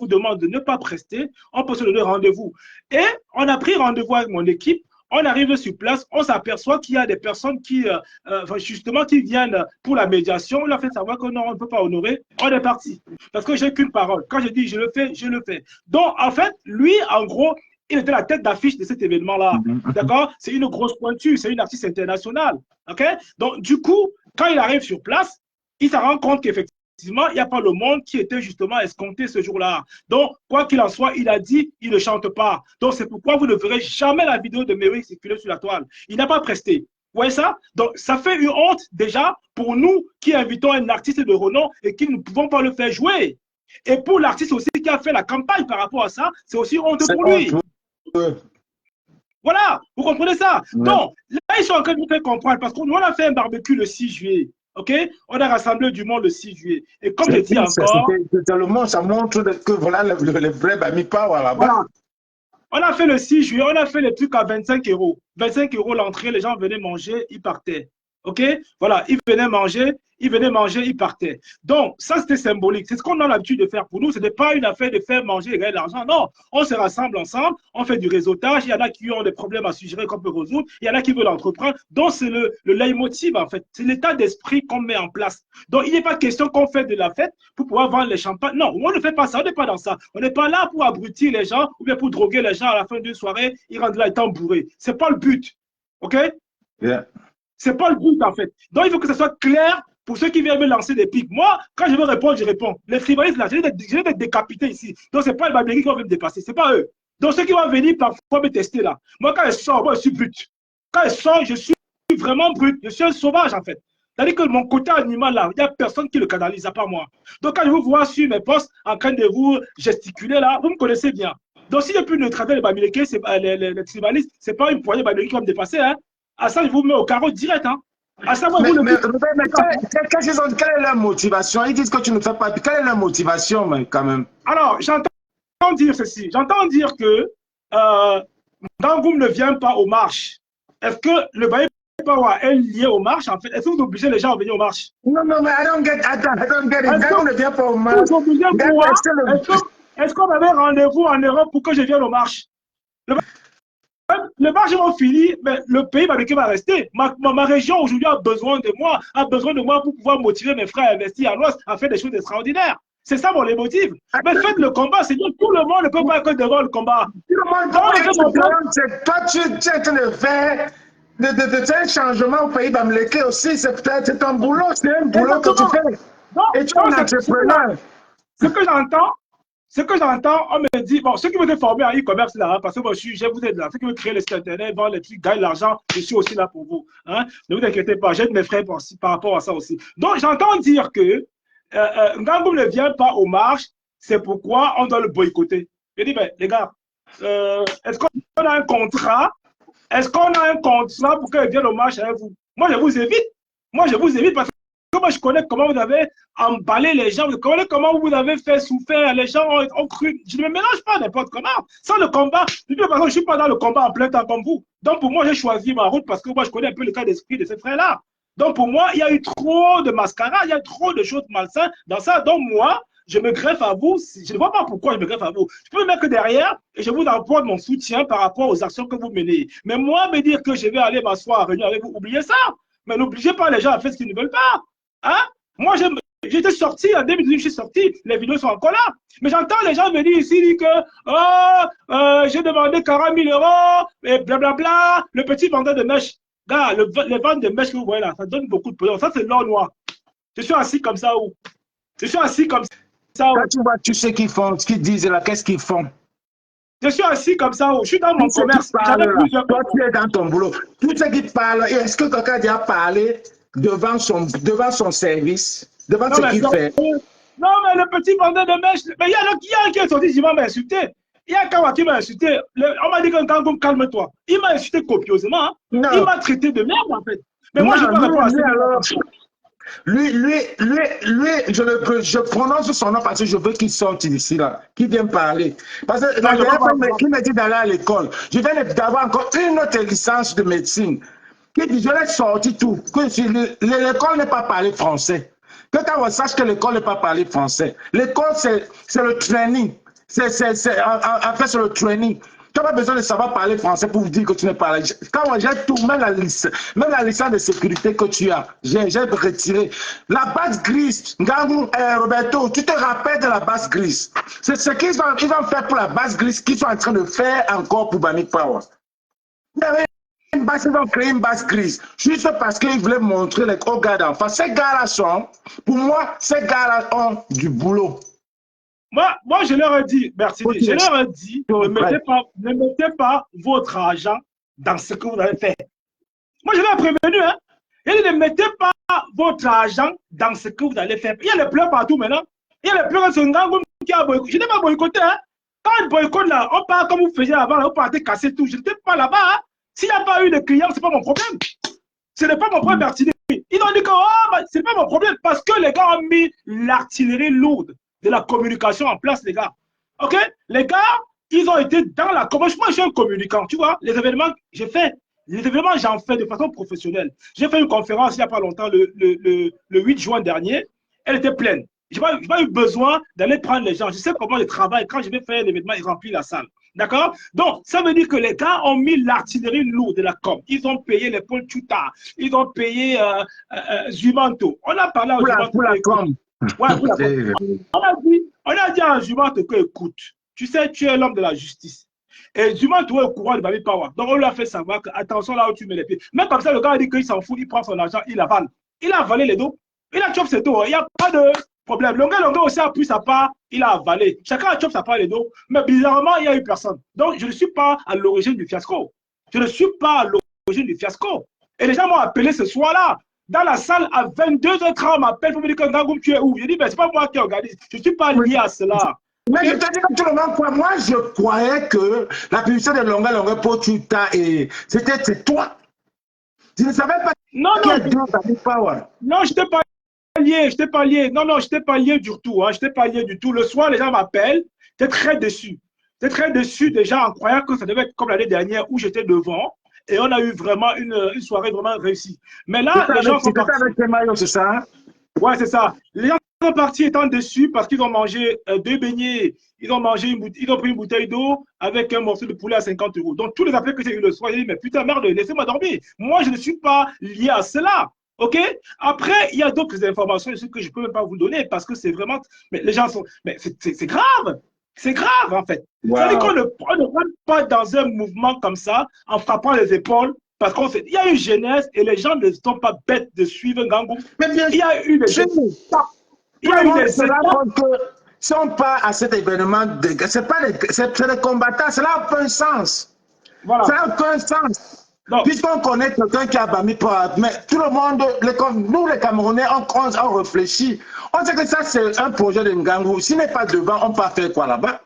demande de ne pas prester, on peut se donner rendez-vous. Et on a pris rendez-vous avec mon équipe. On arrive sur place, on s'aperçoit qu'il y a des personnes qui, justement, qui viennent pour la médiation. On leur fait savoir que non, on ne peut pas honorer. On est parti. Parce que j'ai qu'une parole. Quand je dis je le fais, je le fais. Donc, en fait, lui, en gros, il était la tête d'affiche de cet événement-là. D'accord? C'est une grosse pointure, c'est une artiste internationale. OK? Donc, du coup, quand il arrive sur place, il se rend compte qu'effectivement, il n'y a pas le monde qui était justement escompté ce jour-là. Donc, quoi qu'il en soit, il a dit, il ne chante pas. Donc, c'est pourquoi vous ne verrez jamais la vidéo de Mewe circuler sur la toile. Il n'a pas presté. Vous voyez ça? Donc, ça fait une honte déjà pour nous qui invitons un artiste de renom et qui ne pouvons pas le faire jouer. Et pour l'artiste aussi qui a fait la campagne par rapport à ça, c'est aussi honte pour lui. Voilà, vous comprenez ça? Ouais. Donc, là, ils sont en train de nous faire comprendre parce qu'on a fait un barbecue le 6 juillet. OK? On a rassemblé du monde le 6 juillet. Et comme je dis encore... Ça montre que voilà le vrai Bami Power là-bas. Voilà. On a fait le 6 juillet, on a fait les trucs à 25 €. 25 € l'entrée, les gens venaient manger, ils partaient. OK? Voilà, ils venaient manger, ils partaient. Donc, ça, c'était symbolique. C'est ce qu'on a l'habitude de faire pour nous. Ce n'est pas une affaire de faire manger et gagner de l'argent. Non, on se rassemble ensemble, on fait du réseautage. Il y en a qui ont des problèmes à suggérer qu'on peut résoudre. Il y en a qui veulent entreprendre. Donc, c'est le leitmotiv, en fait. C'est l'état d'esprit qu'on met en place. Donc, il n'est pas question qu'on fait de la fête pour pouvoir vendre les champagnes. Non, on ne fait pas ça. On n'est pas dans ça. On n'est pas là pour abrutir les gens ou bien pour droguer les gens à la fin d'une soirée. Ils rendent là étant bourrés. Ce n'est pas le but. OK? Yeah. C'est pas le but, en fait. Donc, il faut que ce soit clair pour ceux qui viennent me lancer des pics. Moi, quand je veux répondre, je réponds. Les tribalistes, là, je vais être décapité ici. Donc, ce n'est pas les Babéry qui vont me dépasser. Ce n'est pas eux. Donc, ceux qui vont venir parfois me tester, là. Moi, quand je sors, moi, je suis brut. Quand je sors, je suis vraiment brut. Je suis un sauvage, en fait. C'est-à-dire que mon côté animal, là, il n'y a personne qui le canalise, à part moi. Donc, quand je vous vois sur mes postes en train de vous gesticuler, là, vous me connaissez bien. Donc, si je peux neutraliser les Babéry, les tribalistes, ce n'est pas une poignée de Babéry qui va me dépasser, hein. À ça, je vous mets au carreau direct. Hein. À ça, quelle est leur motivation? Ils disent que tu ne fais pas. Quelle est leur motivation, mais quand même? Alors, j'entends dire ceci. J'entends dire que Gangoum ne vient pas aux marches. Est-ce que le Bami Power est lié aux marches, en fait? Est-ce que vous obligez les gens à venir aux marches? Non, mais I don't get it. Gangoum ne vient pas aux marches. Est-ce qu'on avait rendez-vous en Europe pour que je vienne aux marches? Les marches vont finir, mais le pays va rester. Ma région aujourd'hui a besoin de moi pour pouvoir motiver mes frères à investir à l'Ouest, à faire des choses extraordinaires. C'est ça mon motif. Mais faites le combat, c'est que tout le monde ne peut pas être devant le combat. Tout le monde c'est toi, tu es en train de faire un changement au pays d'Amléké aussi. C'est ton boulot, c'est un boulot que tu fais. Et tu es un entrepreneur. Ce que j'entends, on me dit, bon, ceux qui veulent former à e-commerce là, parce que moi, je vous aide là, ceux qui veulent créer le site internet, vendre les trucs, gagner de l'argent, je suis aussi là pour vous. Hein? Ne vous inquiétez pas, j'aide mes frères par rapport à ça aussi. Donc, j'entends dire que Gangoum ne vient pas aux marches, c'est pourquoi on doit le boycotter. Je dis, ben, les gars, est-ce qu'on a un contrat? Est-ce qu'on a un contrat pour qu'il vienne aux marches avec vous? Moi, je vous évite. Parce que moi, je connais comment vous avez emballé les gens, je connais comment vous avez fait souffrir, les gens ont cru. Je ne me mélange pas n'importe comment. Sans le combat, de toute façon, je ne suis pas dans le combat en plein temps comme vous. Donc, pour moi, j'ai choisi ma route parce que moi, je connais un peu le cas d'esprit de ces frères-là. Donc, pour moi, il y a eu trop de mascarade, il y a eu trop de choses malsaines dans ça. Donc, moi, je me greffe à vous. Je ne vois pas pourquoi je me greffe à vous. Je peux me mettre que derrière et je vous apporte mon soutien par rapport aux actions que vous menez. Mais moi, me dire que je vais aller m'asseoir à réunion avec vous, oubliez ça. Mais n'obligez pas les gens à faire ce qu'ils ne veulent pas. Hein? Moi, j'étais sorti, en 2018, je suis sorti, les vidéos sont encore là. Mais j'entends les gens me dire ici dire que j'ai demandé 40 000 euros, et blablabla, le petit vendeur de mèches. Gars, les ventes de mèches que vous voyez là, ça donne beaucoup de pognon. Ça, c'est l'or noir. Je suis assis comme ça où? Je suis assis comme ça où? Quand tu vois, tu sais qu'ils font, ce qu'ils disent là, qu'est-ce qu'ils font? Je suis assis comme ça où? Je suis dans mon commerce. Toi, tu es dans ton boulot. Tout ce qui parle, est-ce que quelqu'un a déjà parlé devant son service, devant ce qu'il fait? Non, mais le petit vendeur de mèches, mais il y a un qui est sorti, il m'a insulté. Il y a un Kawa qui m'a insulté. On m'a dit qu'un Kangoum, calme-toi. Il m'a insulté copieusement. Hein. Il m'a traité de merde, en fait. Mais moi, je ne peux pas répondre à ça. Lui, je prononce son nom parce que je veux qu'il sorte d'ici, là, qu'il vienne parler. Parce que la dernière fois qu'il m'a dit d'aller à l'école, je viens d'avoir encore une autre licence de médecine. Qui dit, je l'ai sorti tout. L'école n'est pas parler français. Que quand on sache que l'école n'est pas parler français. L'école, c'est le training. En fait, c'est le training. Tu n'as pas besoin de savoir parler français pour vous dire que tu n'es pas là. Quand j'ai tout, même la licence de sécurité que tu as, j'ai retiré. La base grise, Ngangou, Roberto, tu te rappelles de la base grise. C'est ce qu'ils vont faire pour la base grise qu'ils sont en train de faire encore pour Bamik Power. Il y avait une base, ils ont créé une base grise. Juste parce qu'ils voulaient montrer les gros gars d'enfants. Ces gars-là sont, pour moi, ces gars-là ont du boulot. Moi, je leur ai dit, merci, je leur ai dit, ne mettez pas votre argent dans ce que vous avez fait. Moi, je leur ai prévenu, hein. Il dit, ne mettez pas votre argent dans ce que vous allez faire. Il y a les pleurs partout maintenant. Il y a les pleurs sur Ngangou qui a boycotté. Je n'ai pas boycotté, hein. Quand on boycotte là, on part comme vous faisiez avant, là, vous partez casser tout. Je n'étais pas là-bas, hein. S'il n'y a pas eu de clients, ce n'est pas mon problème. Ce n'est pas mon problème d'artillerie. Ils ont dit que ce n'est pas mon problème parce que les gars ont mis l'artillerie lourde de la communication en place, les gars. OK? Les gars, ils ont été dans la communication. Moi, je suis un communicant, tu vois. Les événements, j'en fais de façon professionnelle. J'ai fait une conférence il n'y a pas longtemps, le 8 juin dernier. Elle était pleine. Je n'ai pas eu besoin d'aller prendre les gens. Je sais comment je travaille. Quand je vais faire un événement, ils remplissent la salle. D'accord? Donc, ça veut dire que les gars ont mis l'artillerie lourde de la com. Ils ont payé les Paul Chuta. Ils ont payé Zumanto. On a parlé à Zumanto. Pour la com. Ouais, on a dit à Zumanto que, écoute, tu sais, tu es l'homme de la justice. Et Zumanto est au courant de Bamik Power. Donc, on lui a fait savoir que, attention là où tu mets les pieds. Même comme ça, le gars a dit qu'il s'en fout, il prend son argent, il avale. Il a avalé les dos. Il a chopé ses dos. Il n'y a pas de problème. Le gars aussi a pris sa part, il a avalé. Chacun a chopé sa part les dos. Mais bizarrement, il n'y a eu personne. Donc, je ne suis pas à l'origine du fiasco. Je ne suis pas à l'origine du fiasco. Et les gens m'ont appelé ce soir-là. Dans la salle, à 22h30, on m'appelle pour me dire que Ngangou, tu es où? Je dis, ben, ce n'est pas moi qui organise. Je ne suis pas lié à cela. Mais je te dis que tout le monde croit. Moi, je croyais que la publicité de Longa pour Tuta, c'est toi. Je ne savais pas qui est Bamik Power. Non, je n'étais pas lié. Je n'étais pas lié. Non, je n'étais pas lié du tout. Hein. Je n'étais pas lié du tout. Le soir, les gens m'appellent. J'étais très déçu. J'étais très déçu déjà en croyant que ça devait être comme l'année dernière où j'étais devant. Et on a eu vraiment une soirée vraiment réussie. Mais là, les gens sont partis. Avec tes maillots, c'est ça? Ouais, c'est ça. Les gens sont partis étant déçus parce qu'ils ont mangé 2 beignets. Ils ont pris une bouteille d'eau avec un morceau de poulet à 50 €. Donc, tous les appels que j'ai eu le soir, j'ai dit, mais putain, merde, laissez-moi dormir. Moi, je ne suis pas lié à cela. OK? Après, il y a d'autres informations que je ne peux même pas vous donner parce que c'est vraiment. Mais les gens sont. Mais c'est grave. C'est grave, en fait. Wow. Ça veut dire qu'on ne rentre pas dans un mouvement comme ça en frappant les épaules parce qu'il y a une jeunesse et les gens ne sont pas bêtes de suivre Ngangou. Mais bien il y a eu des étapes. Il y a eu des étapes. Si on part à cet événement, c'est des combattants, cela n'a aucun sens. Voilà. Ça n'a aucun sens. Puisqu'on connaît quelqu'un qui a Bamik Power, mais tout le monde, nous les Camerounais, on réfléchit. On sait que ça, c'est un projet de Ngangou. S'il n'est pas devant, on peut faire quoi là-bas?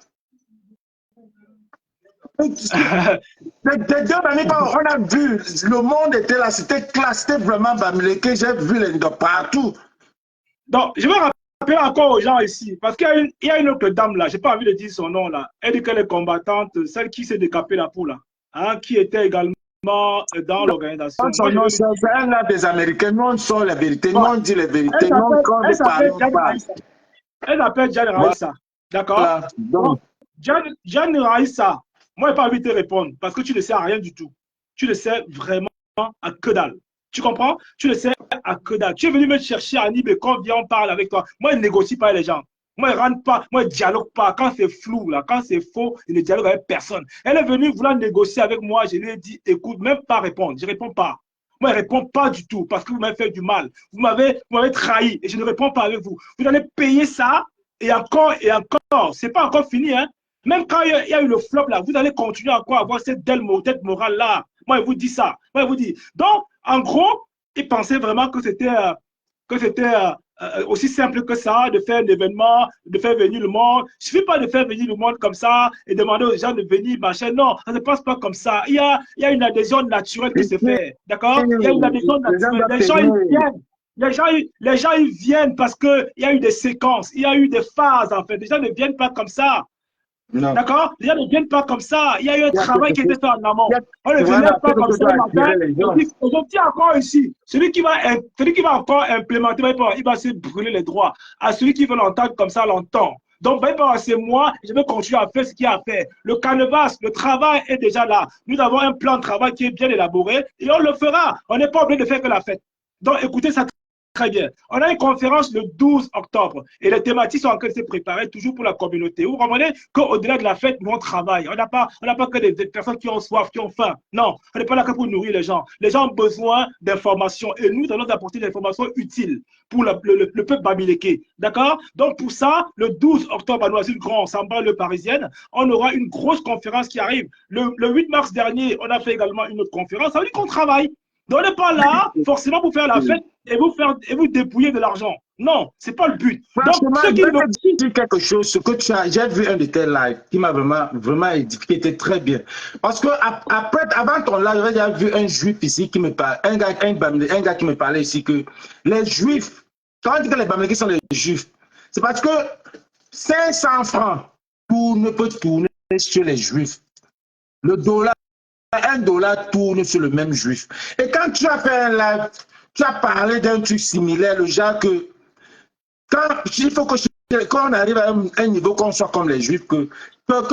Les deux Bamik Power, on a vu, le monde était là, c'était classé vraiment Bamileke, j'ai vu les deux partout. Donc, je vais rappeler encore aux gens ici, parce qu'il y a une autre dame là, je n'ai pas envie de dire son nom là. Elle dit qu'elle est combattante, celle qui s'est décapée la peau là, hein, qui était également dans l'organisation. Son nom, c'est un là des Américains. Nous, on sort la vérité, nous, Bon, on dit la vérité, nous, quand elle ne s'appelle parlons Jan pas. Raïssa. Elle s'appelle Jan Raïssa. D'accord? Voilà. Donc, Jan Raïssa, moi, je n'ai pas envie de te répondre parce que tu ne sais à rien du tout. Tu ne sais vraiment à que dalle. Tu comprends? Tu ne sais à que dalle. Tu es venu me chercher à Nib et quand viens, on parle avec toi. Moi, je ne négocie pas avec les gens. Moi, je ne rentre pas, moi, je ne dialogue pas. Quand c'est flou, là, quand c'est faux, je ne dialogue avec personne. Elle est venue vouloir négocier avec moi. Je lui ai dit, écoute, même pas répondre. Je ne réponds pas. Moi, je ne réponds pas du tout parce que vous m'avez fait du mal. Vous m'avez trahi et je ne réponds pas avec vous. Vous allez payer ça et encore et encore. Ce n'est pas encore fini, hein. Même quand il y a eu le flop là, vous allez continuer encore à avoir cette tête morale là. Moi, je vous dis ça. Moi, je vous dis. Donc, en gros, ils pensaient vraiment que c'était aussi simple que ça, de faire un événement, de faire venir le monde. Il ne suffit pas de faire venir le monde comme ça et demander aux gens de venir, machin. Non, ça ne se passe pas comme ça. Il y a une adhésion naturelle qui se fait. D'accord? Il y a une adhésion naturelle. Les gens, ils viennent. Les gens, ils viennent parce qu'il y a eu des séquences, il y a eu des phases, en fait. Les gens ne viennent pas comme ça. D'accord? Les gens ne viennent pas comme ça. Il y a eu un travail qui était fait en amont. On ne venait pas comme ça le matin. Je dis encore ici, celui qui va encore implémenter, il va se brûler les droits. À celui qui veut l'entendre comme ça, l'entend. Donc, c'est moi, je vais continuer à faire ce qu'il y a à faire. Le canevas, le travail est déjà là. Nous avons un plan de travail qui est bien élaboré et on le fera. On n'est pas obligé de faire que la fête. Donc, écoutez ça très bien. On a une conférence le 12 octobre et les thématiques sont en train de se préparer toujours pour la communauté. Vous comprenez qu'au-delà de la fête, nous on travaille. On n'a pas que des personnes qui ont soif, qui ont faim. Non, on n'est pas là que pour nourrir les gens. Les gens ont besoin d'informations et nous allons apporter des informations utiles pour le peuple bamileke. D'accord? Donc pour ça, le 12 octobre à Noisy-le-Grand, en banlieue parisienne, on aura une grosse conférence qui arrive. Le 8 mars dernier, on a fait également une autre conférence. Ça veut dire qu'on travaille. Donc, on n'est pas là forcément pour faire la fête et vous dépouiller de l'argent. Non, ce n'est pas le but. Donc, ceux qui me disent quelque chose, ce que tu as, j'ai vu un de tes lives qui m'a vraiment édifié, qui était très bien. Parce que avant ton live, j'ai vu un juif ici qui me parlait, un gars qui me parlait ici que les juifs, quand on dit que les Bamilekis sont les juifs, c'est parce que 500 francs ne peut tourner sur les juifs. Le dollar. $1 tourne sur le même juif. Et quand tu as fait un live, tu as parlé d'un truc similaire, le genre que il faut que quand on arrive à un niveau qu'on soit comme les juifs, que quand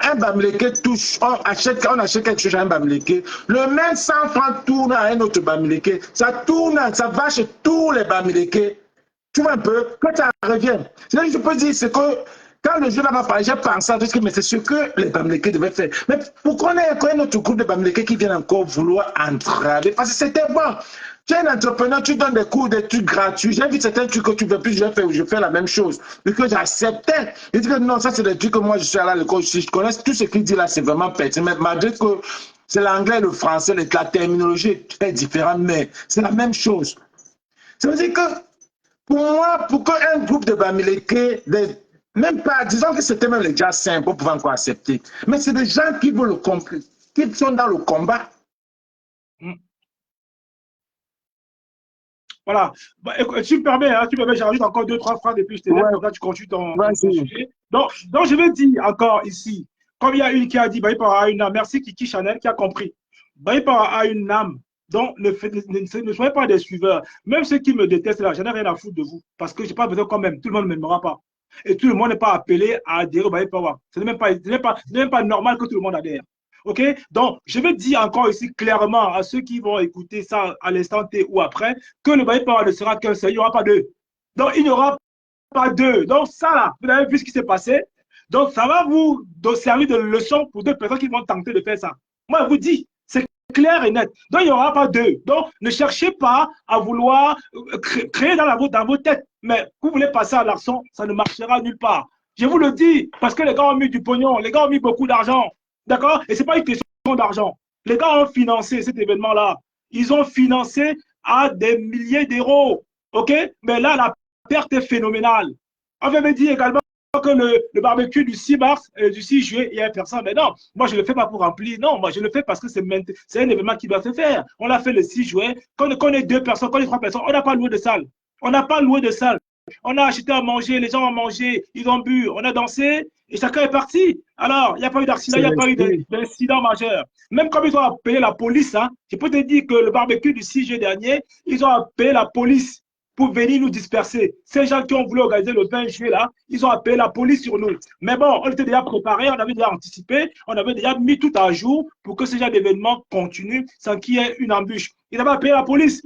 un Bamileke touche, on achète quelque chose à un Bamileke, le même 100 francs tourne à un autre Bamileke, ça tourne, ça va chez tous les Bamileke. Tu vois un peu, quand ça revient. C'est-à-dire que je peux dire, c'est que quand le jeune m'a parlé, j'ai pensé à tout ce que, mais c'est ce que les Bamileke devaient faire. Mais pourquoi on a un autre groupe de Bamileke qui viennent encore vouloir entraver? Parce que c'était bon. Tu es un entrepreneur, tu donnes des cours, des trucs gratuits. J'ai vu certains trucs que tu ne veux plus, je fais la même chose. Et que j'acceptais. Je dis que non, ça c'est des trucs que moi je suis allé à l'école. Si je connais tout ce qu'il dit là, c'est vraiment pertinent. Mais malgré que c'est l'anglais et le français, la terminologie est différente, mais c'est la même chose. Ça veut dire que pour moi, pour qu'un groupe de Bamileke, même pas, disons que c'était même les gens simples pour pouvoir encore accepter. Mais c'est des gens qui veulent le combattre, qui sont dans le combat. Voilà. Bah, écoute, tu me permets, j'arrive encore 2-3 phrases et puis je te laisse, comme ça tu continues ton sujet. Donc, je vais dire encore ici, comme il y a une qui a dit, bah, il parlera à une âme. Merci Kiki Chanel qui a compris. Bah, il parlera à une âme. Donc, ne soyez pas des suiveurs. Même ceux qui me détestent là, je n'ai rien à foutre de vous. Parce que je n'ai pas besoin quand même. Tout le monde ne m'aimera pas. Et tout le monde n'est pas appelé à adhérer au Baye Power. Ce n'est même pas normal que tout le monde adhère. OK? Donc, je vais dire encore ici clairement à ceux qui vont écouter ça à l'instant T ou après, que le Baye Power ne sera qu'un seul. Il n'y aura pas deux. Donc, il n'y aura pas deux. Donc, ça là, vous avez vu ce qui s'est passé. Donc, ça va vous servir de leçon pour d'autres personnes qui vont tenter de faire ça. Moi, je vous dis, c'est clair et net. Donc, il n'y aura pas deux. Donc, ne cherchez pas à vouloir créer dans vos têtes. Mais vous voulez passer à l'argent, ça ne marchera nulle part. Je vous le dis, parce que les gars ont mis du pognon, les gars ont mis beaucoup d'argent. D'accord? Et ce n'est pas une question d'argent. Les gars ont financé cet événement-là. Ils ont financé à des milliers d'euros. OK? Mais là, la perte est phénoménale. On veut me dire également que le barbecue du 6 mars, du 6 juillet, il y a personne. Mais non, moi, je ne le fais pas pour remplir. Non, moi, je le fais parce que c'est un événement qui doit se faire. On l'a fait le 6 juillet. Quand on est 2 personnes, quand on est 3 personnes, on n'a pas loué de salle. On n'a pas loué de salle. On a acheté à manger, les gens ont mangé, ils ont bu, on a dansé et chacun est parti. Alors, il n'y a pas eu d'accident, il n'y a pas eu d'incident majeur. Même comme ils ont appelé la police, hein, je peux te dire que le barbecue du 6 juillet dernier, ils ont appelé la police pour venir nous disperser. Ces gens qui ont voulu organiser le 20 juillet, là, ils ont appelé la police sur nous. Mais bon, on était déjà préparés, on avait déjà anticipé, on avait déjà mis tout à jour pour que ce genre d'événement continue sans qu'il y ait une embûche. Ils avaient appelé la police,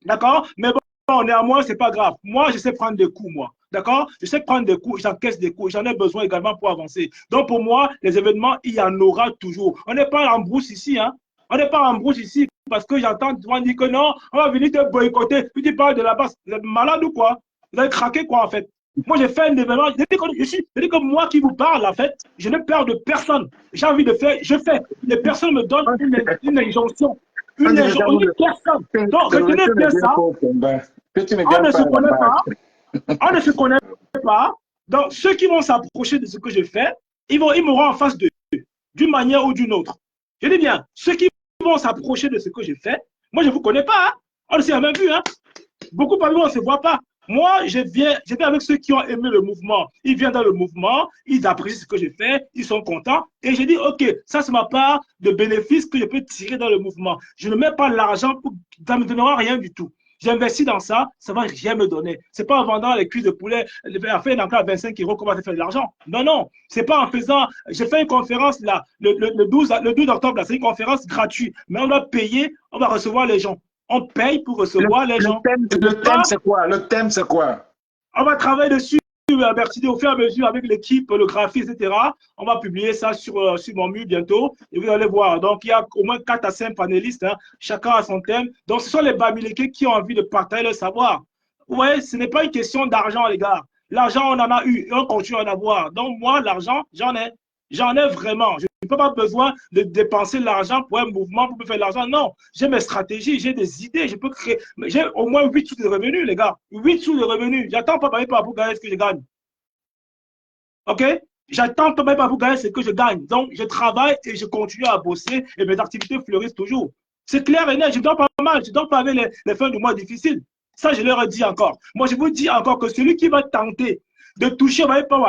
d'accord? Mais bon, néanmoins, ce n'est pas grave. Moi, je sais prendre des coups, moi. D'accord? Je sais prendre des coups, j'encaisse des coups, j'en ai besoin également pour avancer. Donc, pour moi, les événements, il y en aura toujours. On n'est pas en brousse ici, hein? On n'est pas en brousse ici parce que j'entends souvent dire que non, on va venir te boycotter. Tu parles de la base. Vous êtes malade ou quoi? Vous avez craqué quoi, en fait? Moi, j'ai fait un événement. Je dis que moi qui vous parle, en fait, je n'ai peur de personne. J'ai envie de faire, je fais. Les personnes me donnent une injonction. Une personne. Donc, retenez bien ça. On ne se connaît pas. On ne se connaît pas. Donc, ceux qui vont s'approcher de ce que je fais, ils m'auront en face d'eux, d'une manière ou d'une autre. Je dis bien, ceux qui vont s'approcher de ce que je fais, moi, je ne vous connais pas. Hein. On ne s'est même vu. Hein. Beaucoup parmi nous, on ne se voit pas. Moi, je viens avec ceux qui ont aimé le mouvement. Ils viennent dans le mouvement, ils apprécient ce que je fais, ils sont contents. Et je dis, OK, ça, c'est ma part de bénéfice que je peux tirer dans le mouvement. Je ne mets pas l'argent, ça ne me donnera rien du tout. J'investis dans ça, ça ne va rien me donner. Ce n'est pas en vendant les cuisses de poulet, en faisant encore à 25 € qu'on va faire de l'argent. Non, non. Ce n'est pas en faisant. J'ai fait une conférence là, le 12 octobre, c'est une conférence gratuite. Mais on doit payer, on va recevoir les gens. On paye pour recevoir les gens. Le thème, c'est quoi? Le thème, c'est quoi? On va travailler dessus. Berthier, au fur et à mesure avec l'équipe, le graphiste, etc. On va publier ça sur mon mur bientôt et vous allez voir. Donc, il y a au moins 4 à 5 panélistes, hein, chacun a son thème. Donc, ce sont les Bamileke qui ont envie de partager le savoir. Ouais, ce n'est pas une question d'argent, les gars. L'argent, on en a eu et on continue à en avoir. Donc, moi, l'argent, j'en ai. J'en ai vraiment. Je n'ai pas besoin de dépenser l'argent pour un mouvement, pour me faire de l'argent. Non, j'ai mes stratégies, j'ai des idées, je peux créer. J'ai au moins 8 sous de revenus, les gars. 8 sous de revenus. J'attends pas pour gagner ce que je gagne. OK? J'attends pas pour gagner ce que je gagne. Donc, je travaille et je continue à bosser et mes activités fleurissent toujours. C'est clair et net. Je dors pas mal. Je dors pas avec les fins du mois difficiles. Ça, je leur ai dit encore. Moi, je vous dis encore que celui qui va tenter de toucher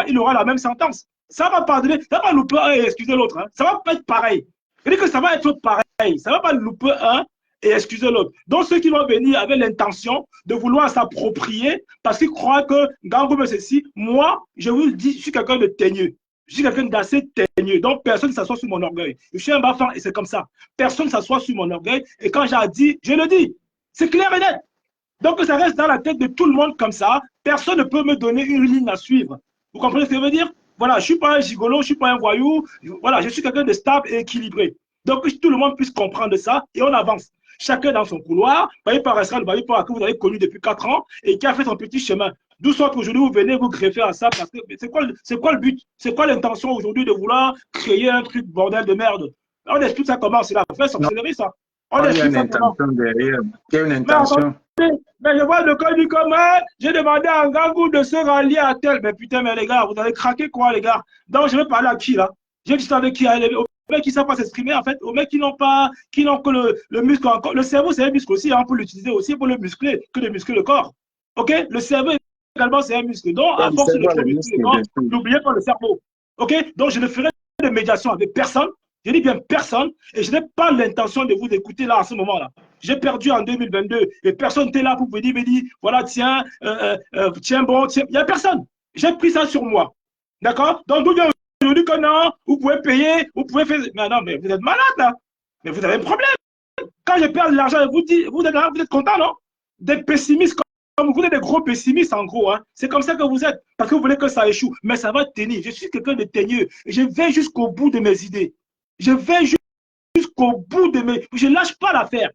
il aura la même sentence. Ça va pardonner, ça va louper un et excuser l'autre. Hein. Ça va pas être pareil. Je dis que ça va être pareil. Ça va pas louper un et excuser l'autre. Donc, ceux qui vont venir avec l'intention de vouloir s'approprier parce qu'ils croient que Gangoube ceci, moi, je vous le dis, je suis quelqu'un de teigneux. Je suis quelqu'un d'assez teigneux. Donc, personne ne s'assoit sur mon orgueil. Je suis un bafan et c'est comme ça. Personne ne s'assoit sur mon orgueil. Et quand j'ai dit, je le dis. C'est clair et net. Donc, ça reste dans la tête de tout le monde comme ça. Personne ne peut me donner une ligne à suivre. Vous comprenez ce que je veux dire? Voilà, je ne suis pas un gigolo, je ne suis pas un voyou. Voilà, je suis quelqu'un de stable et équilibré. Donc, que tout le monde puisse comprendre ça et on avance. Chacun dans son couloir. Babi Parasral, Babi Para que vous avez connu depuis 4 ans et qui a fait son petit chemin. D'où soit qu'aujourd'hui, vous venez vous greffer à ça parce que c'est quoi le but? C'est quoi l'intention aujourd'hui de vouloir créer un truc bordel de merde? On explique ça comment? C'est la vraie sorcellerie, ça. Il y a une intention derrière. Il y a une intention. Mais je vois le code du commun, j'ai demandé à Ngangou de se rallier à tel. Mais putain, mais les gars, vous avez craqué quoi, les gars? Donc, je vais parler à qui, là? J'ai dit avec qui? Aux mecs qui ne savent pas s'exprimer, en fait. Aux mecs qui n'ont que le muscle encore. Le cerveau, c'est un muscle aussi, hein, pour l'utiliser aussi, pour le muscler, que de muscler le corps. OK? Le cerveau, également, c'est un muscle. Donc, à force de muscler le corps, n'oubliez pas le cerveau. OK? Donc, je ne ferai de médiation avec personne. Je dis bien personne, et je n'ai pas l'intention de vous écouter là, à ce moment-là. J'ai perdu en 2022, et personne n'était là pour me dire, voilà, tiens, tiens bon, tiens. Il n'y a personne. J'ai pris ça sur moi. D'accord? Donc, d'où vient aujourd'hui que non, vous pouvez payer, vous pouvez faire. Mais non, mais vous êtes malade, là. Mais vous avez un problème. Quand je perds de l'argent, vous êtes content, non? Des pessimistes comme vous êtes des gros pessimistes, en gros. Hein. C'est comme ça que vous êtes, parce que vous voulez que ça échoue. Mais ça va tenir. Je suis quelqu'un de teigneux, et je vais jusqu'au bout de mes idées. Je vais jusqu'au bout de mes... Je ne lâche pas l'affaire.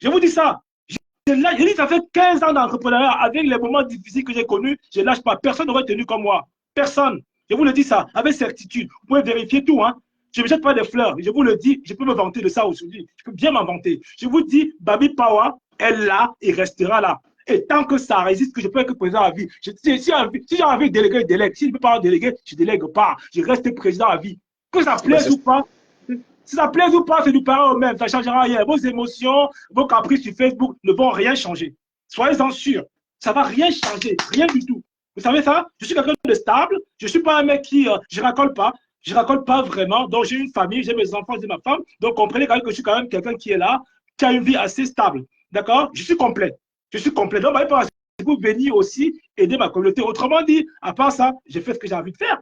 Je vous dis ça. Je dis, ça fait 15 ans d'entrepreneuriat. Avec les moments difficiles que j'ai connus, je ne lâche pas. Personne n'aurait tenu comme moi. Personne. Je vous le dis ça, avec certitude. Vous pouvez vérifier tout. Hein. Je ne me jette pas des fleurs. Je vous le dis, je peux me vanter de ça aujourd'hui. Je peux bien m'en vanter. Je vous dis, Babi Power est là et restera là. Et tant que ça résiste, que je peux être président à vie. Si j'ai envie de déléguer, je délègue. Si je ne peux pas déléguer, je ne délègue pas. Je reste président à vie. Que ça plaise ou pas, si ça plaise ou pas, c'est du pareil au même. Ça ne changera rien. Vos émotions, vos caprices sur Facebook ne vont rien changer. Soyez-en sûrs. Ça ne va rien changer, rien du tout. Vous savez ça? Je suis quelqu'un de stable. Je ne suis pas un mec qui... je ne racole pas. Je ne racole pas vraiment. Donc, j'ai une famille, j'ai mes enfants, j'ai ma femme. Donc, comprenez quand même que je suis quand même quelqu'un qui est là, qui a une vie assez stable. D'accord? Je suis complet. Je suis complet. Donc, je peux venir aussi aider ma communauté. Autrement dit, à part ça, j'ai fait ce que j'ai envie de faire.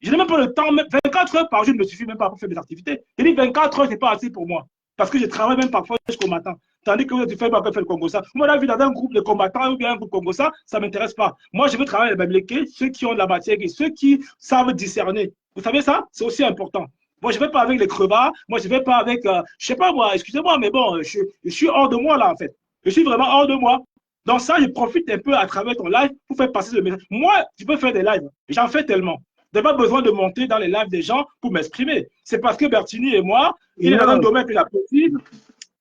Je n'ai même pas le temps. 24 heures par jour ne me suffit même pas pour faire mes activités. Je dis 24 heures, ce n'est pas assez pour moi. Parce que je travaille même parfois jusqu'au matin. Tandis que tu fais le Congo-Ça. Moi, la vie dans un groupe de combattants ou bien un groupe Congo-Ça, ça ne m'intéresse pas. Moi, je veux travailler avec les Bamileke, ceux qui ont de la matière et ceux qui savent discerner. Vous savez ça? C'est aussi important. Moi, je ne vais pas avec les crevards. Moi, je ne vais pas avec, je ne sais pas moi, excusez-moi, mais bon, je suis hors de moi là, en fait. Je suis vraiment hors de moi. Donc ça, je profite un peu à travers ton live pour faire passer le message. Moi, je peux faire des lives. J'en fais tellement. Je n'ai pas besoin de monter dans les lives des gens pour m'exprimer. C'est parce que Bertini et moi, il est dans un domaine que j'apprécie.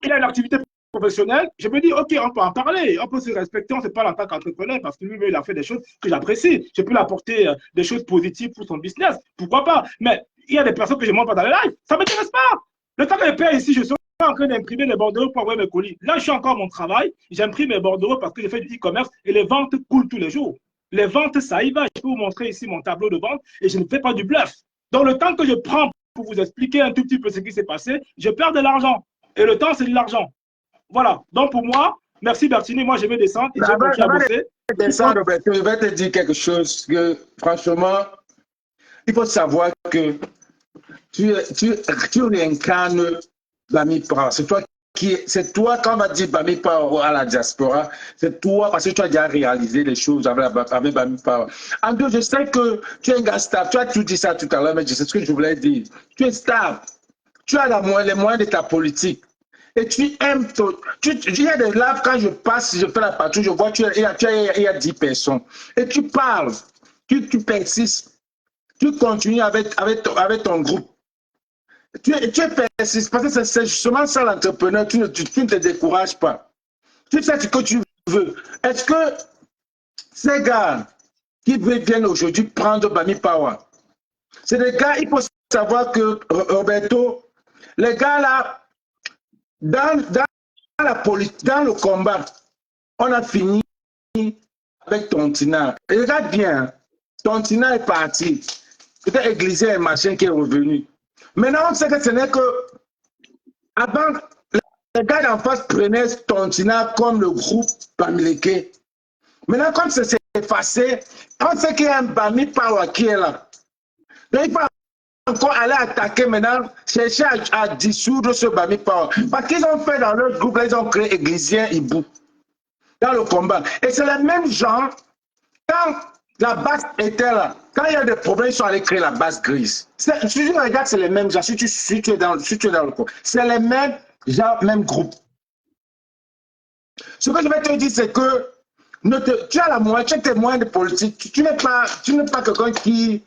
Il a une activité professionnelle. Je me dis, OK, on peut en parler. On peut se respecter. On se parle en tant qu'entrepreneur parce que lui, il a fait des choses que j'apprécie. Je peux lui apporter des choses positives pour son business. Pourquoi pas? Mais il y a des personnes que je ne montre pas dans les lives. Ça ne m'intéresse pas. Le temps que je paie ici, je suis en train d'imprimer les bordereaux pour envoyer mes colis. Là, je suis encore à mon travail. J'imprime mes bordereaux parce que je fais du e-commerce et les ventes coulent tous les jours. Les ventes, ça y va. Je peux vous montrer ici mon tableau de vente et je ne fais pas du bluff. Donc, le temps que je prends pour vous expliquer un tout petit peu ce qui s'est passé, je perds de l'argent. Et le temps, c'est de l'argent. Voilà. Donc, pour moi, merci Bertini. Moi, je vais descendre et je vais continuer à bosser. Je vais te dire quelque chose que, franchement, il faut savoir que tu réincarnes Bami Power. C'est toi, quand on va dire Bami Power à la diaspora, c'est toi, parce que tu as déjà réalisé les choses avec Bami Power. En deux, je sais que tu es un gars stable. Tu as tout dit ça tout à l'heure, mais je sais ce que je voulais dire. Tu es stable. Tu as les moyens de ta politique. Et tu aimes. Il y a des lives, quand je passe, je fais la patrouille, je vois, il y a 10 personnes. Et tu parles. Tu persistes. Tu continues avec ton groupe. Tu persistes parce que c'est justement ça l'entrepreneur. Tu ne te décourages pas. Tu sais ce que tu veux. Est-ce que ces gars qui viennent aujourd'hui prendre Bami Power, c'est des gars, il faut savoir que Roberto, les gars là, dans le combat, on a fini avec Tontina. Et regarde bien, Tontina est parti. Peut-être Églisé et machin qui est revenu. Maintenant, on sait que ce n'est que. Avant, les gars d'en face prenaient Tontina comme le groupe Bamileke. Maintenant, comme ça s'est effacé, on sait qu'il y a un Bami Power qui est là. Donc, il faut encore aller attaquer maintenant, chercher à dissoudre ce Bami Power. Parce qu'ils ont fait dans leur groupe, là, ils ont créé Églisien Ibou dans le combat. Et c'est les mêmes gens, quand la base était là, quand il y a des problèmes, ils sont allés créer la base grise. Si tu regardes, c'est les mêmes gens. Si tu es dans le coin, c'est les mêmes gens, même groupe. Ce que je vais te dire, c'est que tu as la moitié de tes moyens de politique. Tu n'es pas quelqu'un qui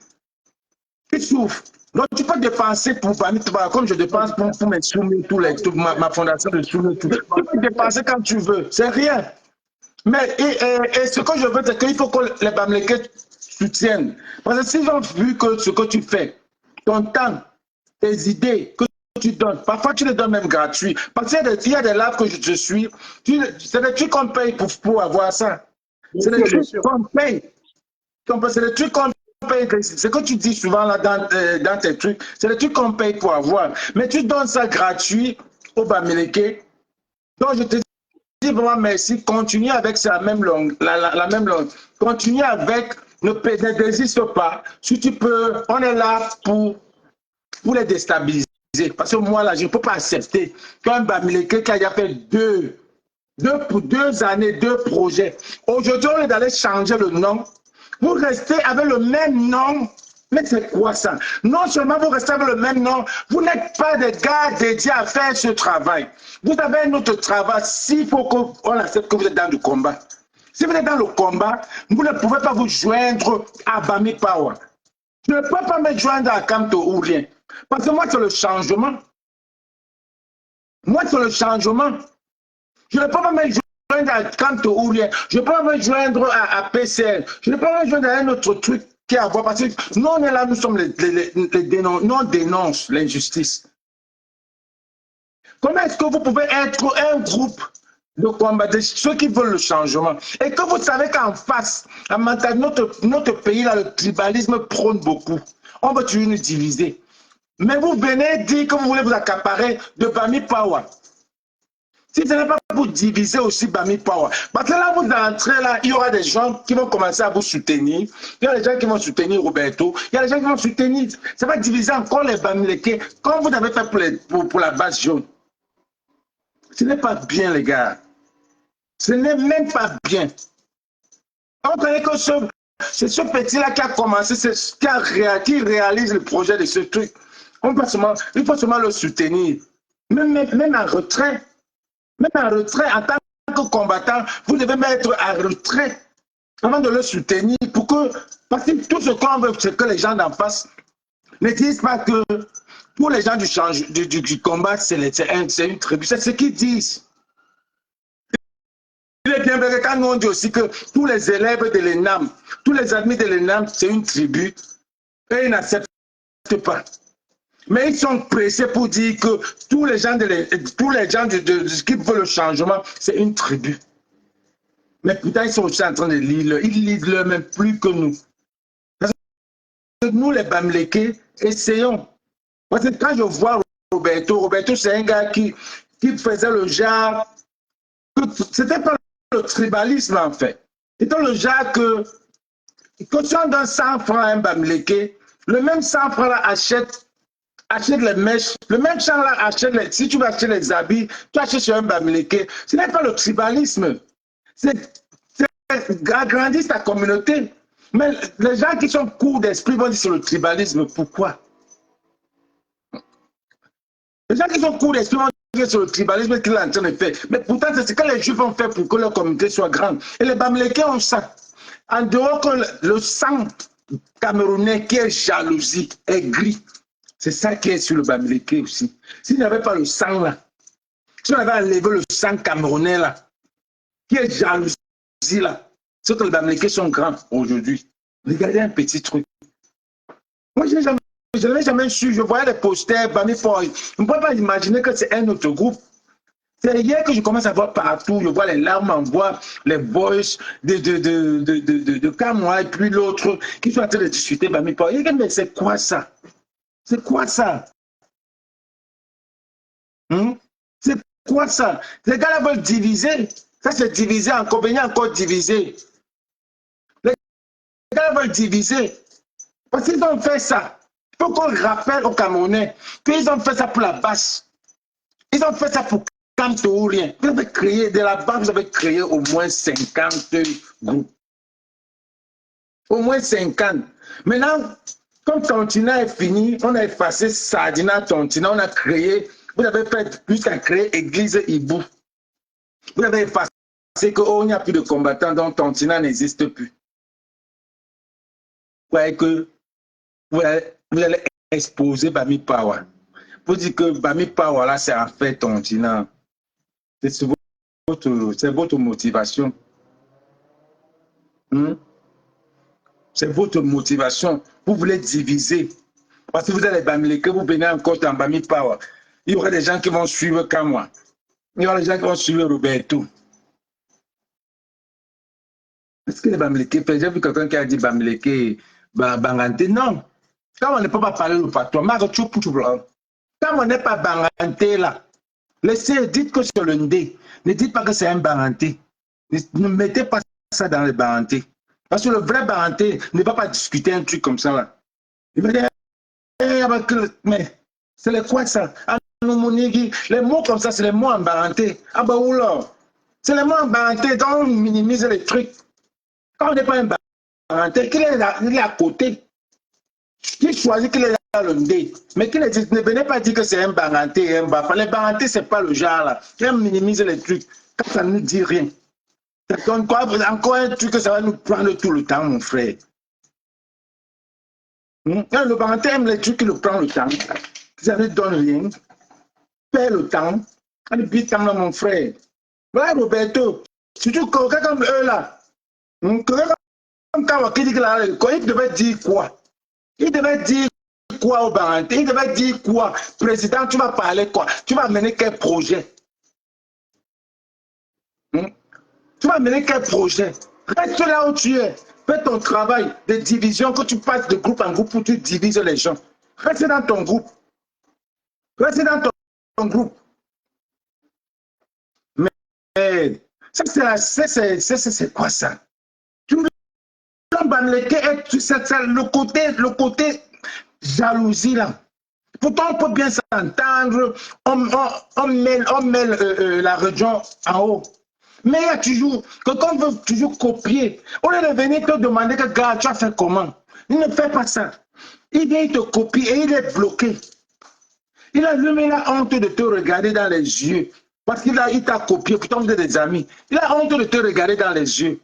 souffre. Donc, tu peux dépenser pour comme je dépense pour mes soumis, ma fondation de soumis, tout. Tu peux dépenser quand tu veux. C'est rien. Mais et ce que je veux, c'est qu'il faut que les Bamileke soutiennent. Parce que s'ils ont vu que ce que tu fais, ton temps, tes idées que tu donnes, parfois tu les donnes même gratuit. Parce qu'il y a des lives que je suis, c'est des trucs qu'on paye pour avoir ça. C'est des trucs qu'on paye. C'est des trucs qu'on paye. Ce que tu dis souvent là dans tes trucs, c'est des trucs qu'on paye pour avoir. Mais tu donnes ça gratuit aux Bamileke. Donc je te dis vraiment merci, continue avec la même langue, la même langue. Continue avec, ne désiste pas. Si tu peux, on est là pour les déstabiliser. Parce que moi là, je ne peux pas accepter qu'un Bamileke qui a déjà fait deux années, 2 projets. Aujourd'hui, on est d'aller changer le nom. Vous restez avec le même nom. Mais c'est quoi ça? Non seulement vous restez avec le même nom, vous n'êtes pas des gars dédiés à faire ce travail. Vous avez un autre travail. S'il faut qu'on accepte que vous êtes dans le combat. Si vous êtes dans le combat, vous ne pouvez pas vous joindre à Bami Power. Je ne peux pas me joindre à Kamto ou rien. Parce que moi, c'est le changement. Moi, c'est le changement. Je ne peux pas me joindre à Kamto ou rien. Je ne peux pas me joindre à PCL. Je ne peux pas me joindre à un autre truc. Parce que nous, on est là, nous sommes nous, on dénonce l'injustice. Comment est-ce que vous pouvez être un groupe de combattre ceux qui veulent le changement. Et que vous savez qu'en face, en notre pays, là, le tribalisme prône beaucoup. On veut toujours nous diviser. Mais vous venez dire que vous voulez vous accaparer de Bami Power. Si ce n'est pas pour diviser aussi Bami Power. Parce que là, vous entrez là, il y aura des gens qui vont commencer à vous soutenir. Il y a des gens qui vont soutenir Roberto. Il y a des gens qui vont soutenir. Ça va diviser encore les Bamileke, comme vous avez fait pour la base jaune. Ce n'est pas bien, les gars. Ce n'est même pas bien. On connaît que c'est ce petit-là qui a commencé, qui réalise le projet de ce truc. Il faut seulement le soutenir. Même en retrait. Même en retrait, en tant que combattant, vous devez mettre en retrait avant de le soutenir parce que tout ce qu'on veut, c'est que les gens d'en face ne disent pas que pour les gens du combat, c'est une tribu. C'est ce qu'ils disent. Il est bien vrai que quand nous on dit aussi que tous les élèves de l'ENAM, tous les admis de l'ENAM, c'est une tribu, et ils n'acceptent pas. Mais ils sont pressés pour dire que tous les gens qui veulent le changement, c'est une tribu. Mais putain, ils sont aussi en train de lire, ils lisent le même plus que nous. Parce que nous, les Bamileke, essayons. Parce que quand je vois Roberto, c'est un gars qui faisait le genre, c'était pas le tribalisme en fait. C'était le genre que si on donne 100 francs à un Bamileke, le même 100 francs là achète les mèches, le même champ là achète si tu veux acheter les habits, tu achètes sur un Bamileke. Ce n'est pas le tribalisme. C'est agrandir ta communauté. Mais les gens qui sont courts d'esprit vont dire sur le tribalisme. Pourquoi? Les gens qui sont courts d'esprit vont dire sur le tribalisme qu'il est en train de faire. Mais pourtant, c'est ce que les Juifs ont fait pour que leur communauté soit grande. Et les Bamileke ont ça. En dehors que le sang camerounais qui est jalousie, est gris. C'est ça qui est sur le Bamileke aussi. S'il n'y avait pas le sang là, si on avait enlevé le sang camerounais là, qui est jalousie là, c'est que les Bamileke sont grands aujourd'hui. Regardez un petit truc. Moi, je n'ai jamais su, je voyais des posters, Bami Power. Je ne peux pas imaginer que c'est un autre groupe. C'est hier que je commence à voir partout, je vois les larmes en voix, les voices de Kamwa et puis l'autre qui sont en train de discuter Bami Power. Mais c'est quoi ça? C'est quoi ça? C'est quoi ça? Les gars là veulent diviser. Ça c'est diviser encore, venir encore diviser. Les gars veulent diviser. Parce qu'ils ont fait ça. Il faut qu'on rappelle aux Camerounais qu'ils ont fait ça pour la base. Ils ont fait ça pour Camto ou rien. Vous avez créé, de la base, vous avez créé au moins 50 groupes. Au moins 50. Maintenant, comme Tontina est fini, on a effacé Sardina, Tontina, on a créé, vous avez fait jusqu'à créer Église Ibou. Vous avez effacé qu'il n'y a plus de combattants, donc Tontina n'existe plus. Vous voyez que vous allez exposer Bami Power. Vous dites que Bami Power, là, c'est en fait Tontina. C'est votre motivation. C'est votre motivation. Vous voulez diviser. Parce que vous êtes les Bamileke, vous venez encore dans Bami Power. Il y aura des gens qui vont suivre Kamwa. Il y aura des gens qui vont suivre Roberto. Est-ce que les Bamileke, j'ai vu quelqu'un qui a dit Bamileke, Bangante. Non. Quand on ne peut pas parler le patron, quand on n'est pas Bangante là, laissez, dites que c'est le Ndé. Ne dites pas que c'est un Bangante. Ne mettez pas ça dans les Bangante. Parce que le vrai Bangante ne va pas discuter un truc comme ça là. Il va dire, mais c'est les quoi ça? Les mots comme ça, c'est les mots en Bangante. Ah bah oula. C'est les mots en Bangante, donc on minimise les trucs. Quand on n'est pas un Bangante, qu'il est à côté. Qui choisit qu'il est dans le Ndé. Mais qui ne venez pas dire que c'est un Bangante et un Bafa. Les Bangante, ce n'est pas le genre là. On minimise les trucs. Quand ça ne nous dit rien. Encore un truc que ça va nous prendre tout le temps, mon frère. Le Bangante aime les trucs qui le prennent le temps. Ça ne donne rien. Perd le temps. On est bien temps là, mon frère. Voilà, Roberto. Surtout quelqu'un comme eux là. Quelqu'un comme Kawaki dit que là, il devait dire quoi? Il devait dire quoi au Bangante? Il devait dire quoi? Président, tu vas parler quoi? Tu vas mener quel projet? Hmm? Tu vas mener quel projet? Reste là où tu es. Fais ton travail de division, que tu passes de groupe en groupe où tu divises les gens. Reste dans ton groupe. Reste dans ton groupe. Mais ça, c'est quoi ça? Tu me le côté jalousie là. Pourtant, on peut bien s'entendre, on met la région en haut. Mais il y a toujours, quelqu'un veut toujours copier. Au lieu de venir te demander que gars, tu as fait comment? Il ne fait pas ça. Il vient te copier et il est bloqué. Il a lui-même la honte de te regarder dans les yeux. Parce qu'il t'a copié, pourtant vous êtes des amis. Il a honte de te regarder dans les yeux.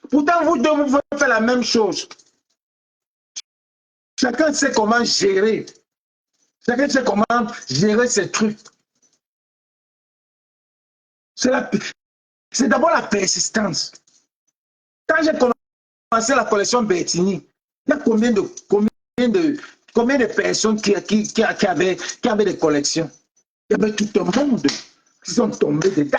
Pourtant, vous deux, vous pouvez faire la même chose. Chacun sait comment gérer. Chacun sait comment gérer ses trucs. C'est d'abord la persistance. Quand j'ai commencé la collection Bertini, il y a combien de personnes qui avaient des collections? Il y avait tout un monde qui sont tombés dedans.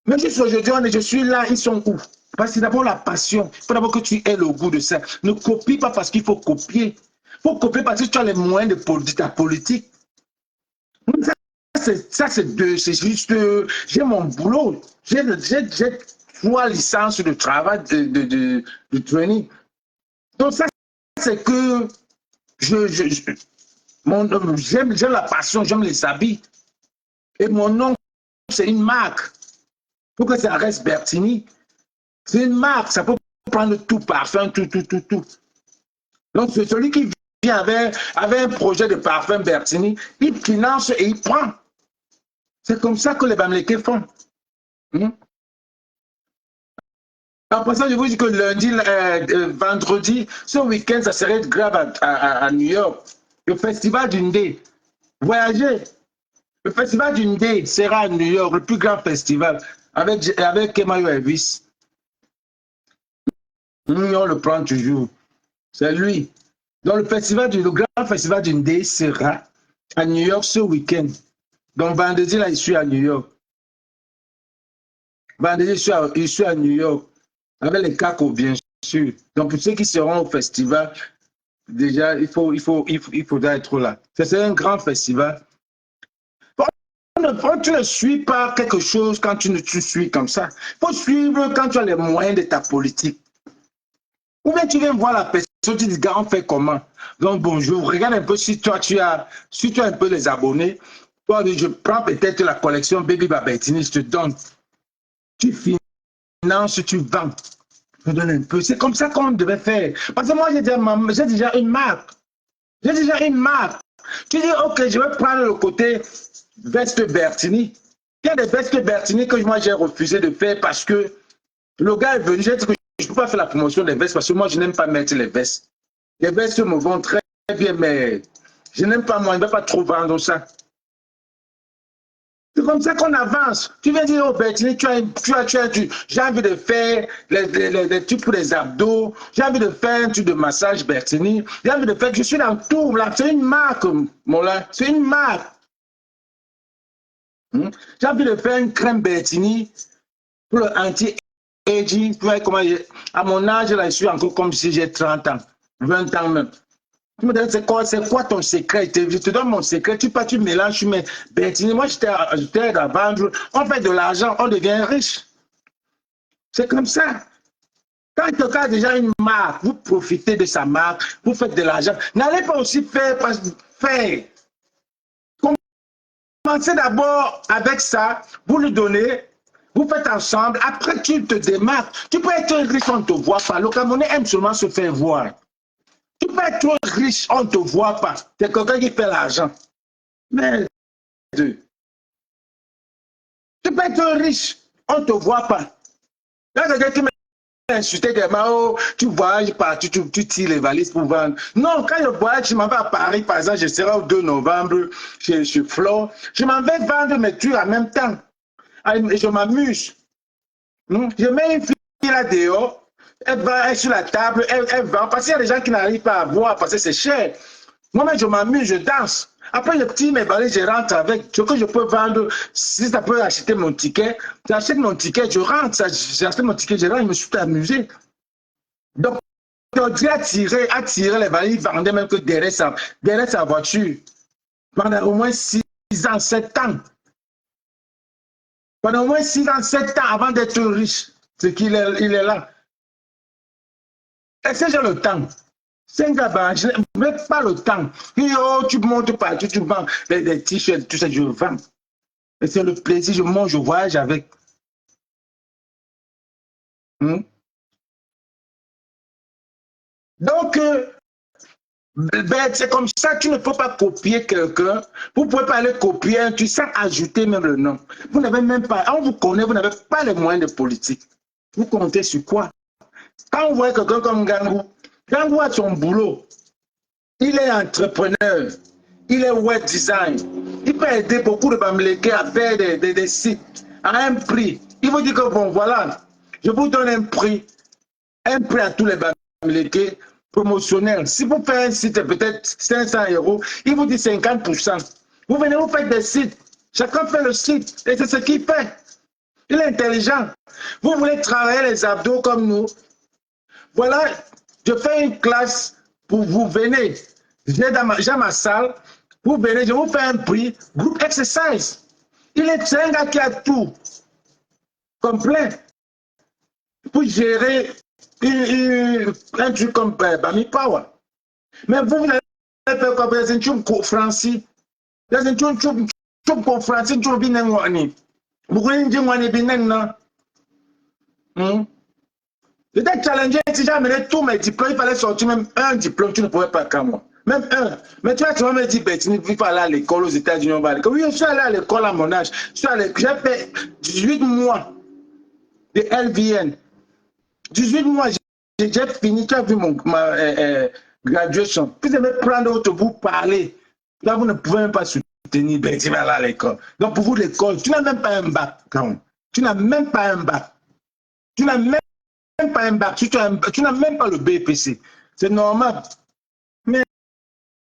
Mais juste aujourd'hui, je suis là, ils sont où? Parce que c'est d'abord la passion. Il faut d'abord que tu aies le goût de ça. Ne copie pas parce qu'il faut copier. Il faut copier parce que tu as les moyens de ta politique. Ça, c'est juste, j'ai mon boulot. J'ai 3 licences de travail, de training. Donc ça, c'est que j'aime la passion, j'aime les habits. Et mon nom, c'est une marque. Il faut que ça reste Bertini. C'est une marque, ça peut prendre tout, parfum, tout. Donc c'est celui qui vient avec un projet de parfum Bertini, il finance et il prend. C'est comme ça que les Bamileke font. En passant, je vous dis que lundi, vendredi, ce week-end, ça serait grave à New York. Le festival d'Undé. Voyager. Le festival d'Undé sera à New York, le plus grand festival, avec Kemayo Elvis. On le prend toujours. C'est lui. Donc le grand festival d'Undé sera à New York ce week-end. Donc vendredi, là, je suis à New York. Vendredi, je suis à New York. Avec les CACO, bien sûr. Donc pour ceux qui seront au festival, déjà, il faudra être là. C'est un grand festival. Tu ne suis pas quelque chose quand tu suis comme ça. Il faut suivre quand tu as les moyens de ta politique. Ou bien tu viens voir la personne, tu dis, gars, on fait comment? Donc bonjour, regarde un peu si tu as un peu les abonnés. Toi, je prends peut-être la collection Baby Babetini, je te donne. Tu finances, tu vends. Je te donne un peu. C'est comme ça qu'on devait faire. Parce que moi, j'ai déjà une marque. J'ai déjà une marque. Tu dis, ok, je vais prendre le côté veste Bertini. Il y a des vestes Bertini que moi, j'ai refusé de faire parce que le gars est venu, j'ai dit que je ne peux pas faire la promotion des vestes parce que moi, je n'aime pas mettre les vestes. Les vestes me vont très bien, mais je n'aime pas, moi, je ne vais pas trop vendre ça. C'est comme ça qu'on avance. Tu viens dire, oh Bertini, j'ai envie de faire les trucs pour les abdos, j'ai envie de faire un truc de massage Bertini, j'ai envie de faire, je suis dans tout, là, c'est une marque, mon là, c'est une marque. J'ai envie de faire une crème Bertini pour le anti-aging, à mon âge, là, je suis encore comme si j'ai 30 ans, 20 ans même. Tu me dis, c'est quoi ton secret? Je te donne mon secret. Tu mélanges, tu mets Bertini. Moi, je t'aide à vendre. On fait de l'argent, on devient riche. C'est comme ça. Quand quelqu'un a déjà une marque, vous profitez de sa marque, vous faites de l'argent. N'allez pas aussi faire. Commencez d'abord avec ça, vous lui donnez, vous faites ensemble. Après, tu te démarques. Tu peux être riche, on ne te voit pas. Le Camerounais aime seulement se faire voir. Tu peux être trop riche, on ne te voit pas. C'est quelqu'un qui fait l'argent. Mais tu peux être riche, on ne te voit pas. Là, quelqu'un qui m'insultait des mains, tu voyages partout, tu tires les valises pour vendre. Non, quand je voyage, je m'en vais à Paris, par exemple, je serai au 2 novembre chez Flo. Je m'en vais vendre mes trucs en même temps. Et je m'amuse. Je mets une fille là dehors. Elle est sur la table, elle vend, parce qu'il y a des gens qui n'arrivent pas à voir, parce que c'est cher. Moi-même, je m'amuse, je danse. Après, je tire mes balises, je rentre avec ce que je peux vendre. Si ça peut acheter mon ticket, j'achète mon ticket, je rentre, j'achète mon ticket, je rentre, je me suis amusé. Donc, Dieu a tiré les valises, il vendait même que derrière sa voiture. Pendant au moins 6 ans, 7 ans. Pendant au moins 6 ans, 7 ans avant d'être riche, c'est qu'il est, il est là. Est-ce que j'ai le temps? C'est un gars, je n'ai pas le temps. Oh, tu montes partout, tu vends des t-shirts, tout ça, je vends. Et c'est le plaisir, je mange, je voyage avec. Donc, ben, c'est comme ça, tu ne peux pas copier quelqu'un. Vous ne pouvez pas aller copier un truc sans ajouter même le nom. Vous n'avez même pas, on vous connaît, vous n'avez pas les moyens de politique. Vous comptez sur quoi? Quand on voit quelqu'un comme Gangou, Gangou a son boulot. Il est entrepreneur. Il est web design. Il peut aider beaucoup de Bamileke à faire des sites à un prix. Il vous dit que bon, voilà, je vous donne un prix à tous les Bamileke promotionnel. Si vous faites un site peut-être 500 €, il vous dit 50%. Vous venez, vous faites des sites. Chacun fait le site et c'est ce qu'il fait. Il est intelligent. Vous voulez travailler les abdos comme nous. Voilà, je fais une classe pour vous venez. J'ai ma salle. Vous venez, je vous fais un prix. Group exercise. C'est un gars qui a tout complet pour gérer un truc comme Bami Power. Mais vous allez faire comme les inchums Francis. Les inchums Francis, tu viens de vous voulez dire moi, j'étais challengé, si j'ai amené tous mes diplômes, il fallait sortir même un diplôme, tu ne pouvais pas qu'à moi. Même un. Mais tu vas me dire, Bettini, il faut aller à l'école aux États-Unis. Oui, je suis allé à l'école à mon âge. J'ai fait 18 mois de LVN. 18 mois, j'ai fini, tu as vu ma graduation. Puis je vais prendre autre vous parler. Là, vous ne pouvez même pas soutenir Bettini à l'école. Donc pour vous, l'école, tu n'as même pas un bac. Tu n'as même pas un bac. Tu n'as même pas un bac, tu n'as même pas le BPC. C'est normal. Mais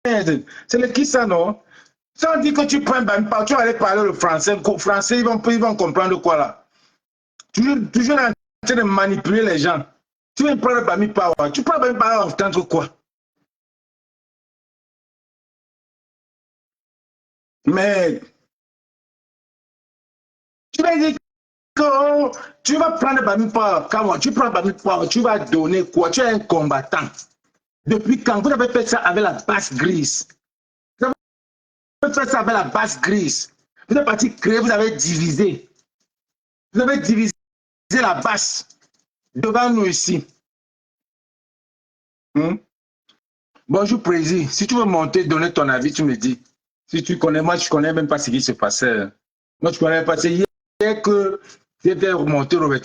c'est le qui ça, non? Si on dit que tu prends un bac, tu vas aller parler le français. Le français, ils vont comprendre quoi là? Toujours en train de manipuler les gens. Tu veux prendre le Bami Power. Tu prends le Bami Power entendre quoi? Mais tu vas dire que tu vas prendre le Bami Power. Quand tu prends le Bami Power, tu vas donner quoi? Tu es un combattant. Depuis quand vous avez fait ça avec la basse grise? Vous avez fait ça avec la basse grise. Vous êtes parti créer, vous avez divisé. Vous avez divisé la basse devant nous ici. Bonjour, Président. Si tu veux monter, donner ton avis, tu me dis. Si tu connais, moi, je ne connais même pas ce qui se passait. Moi, je ne connais pas. C'est hier que j'étais remonté, Robert.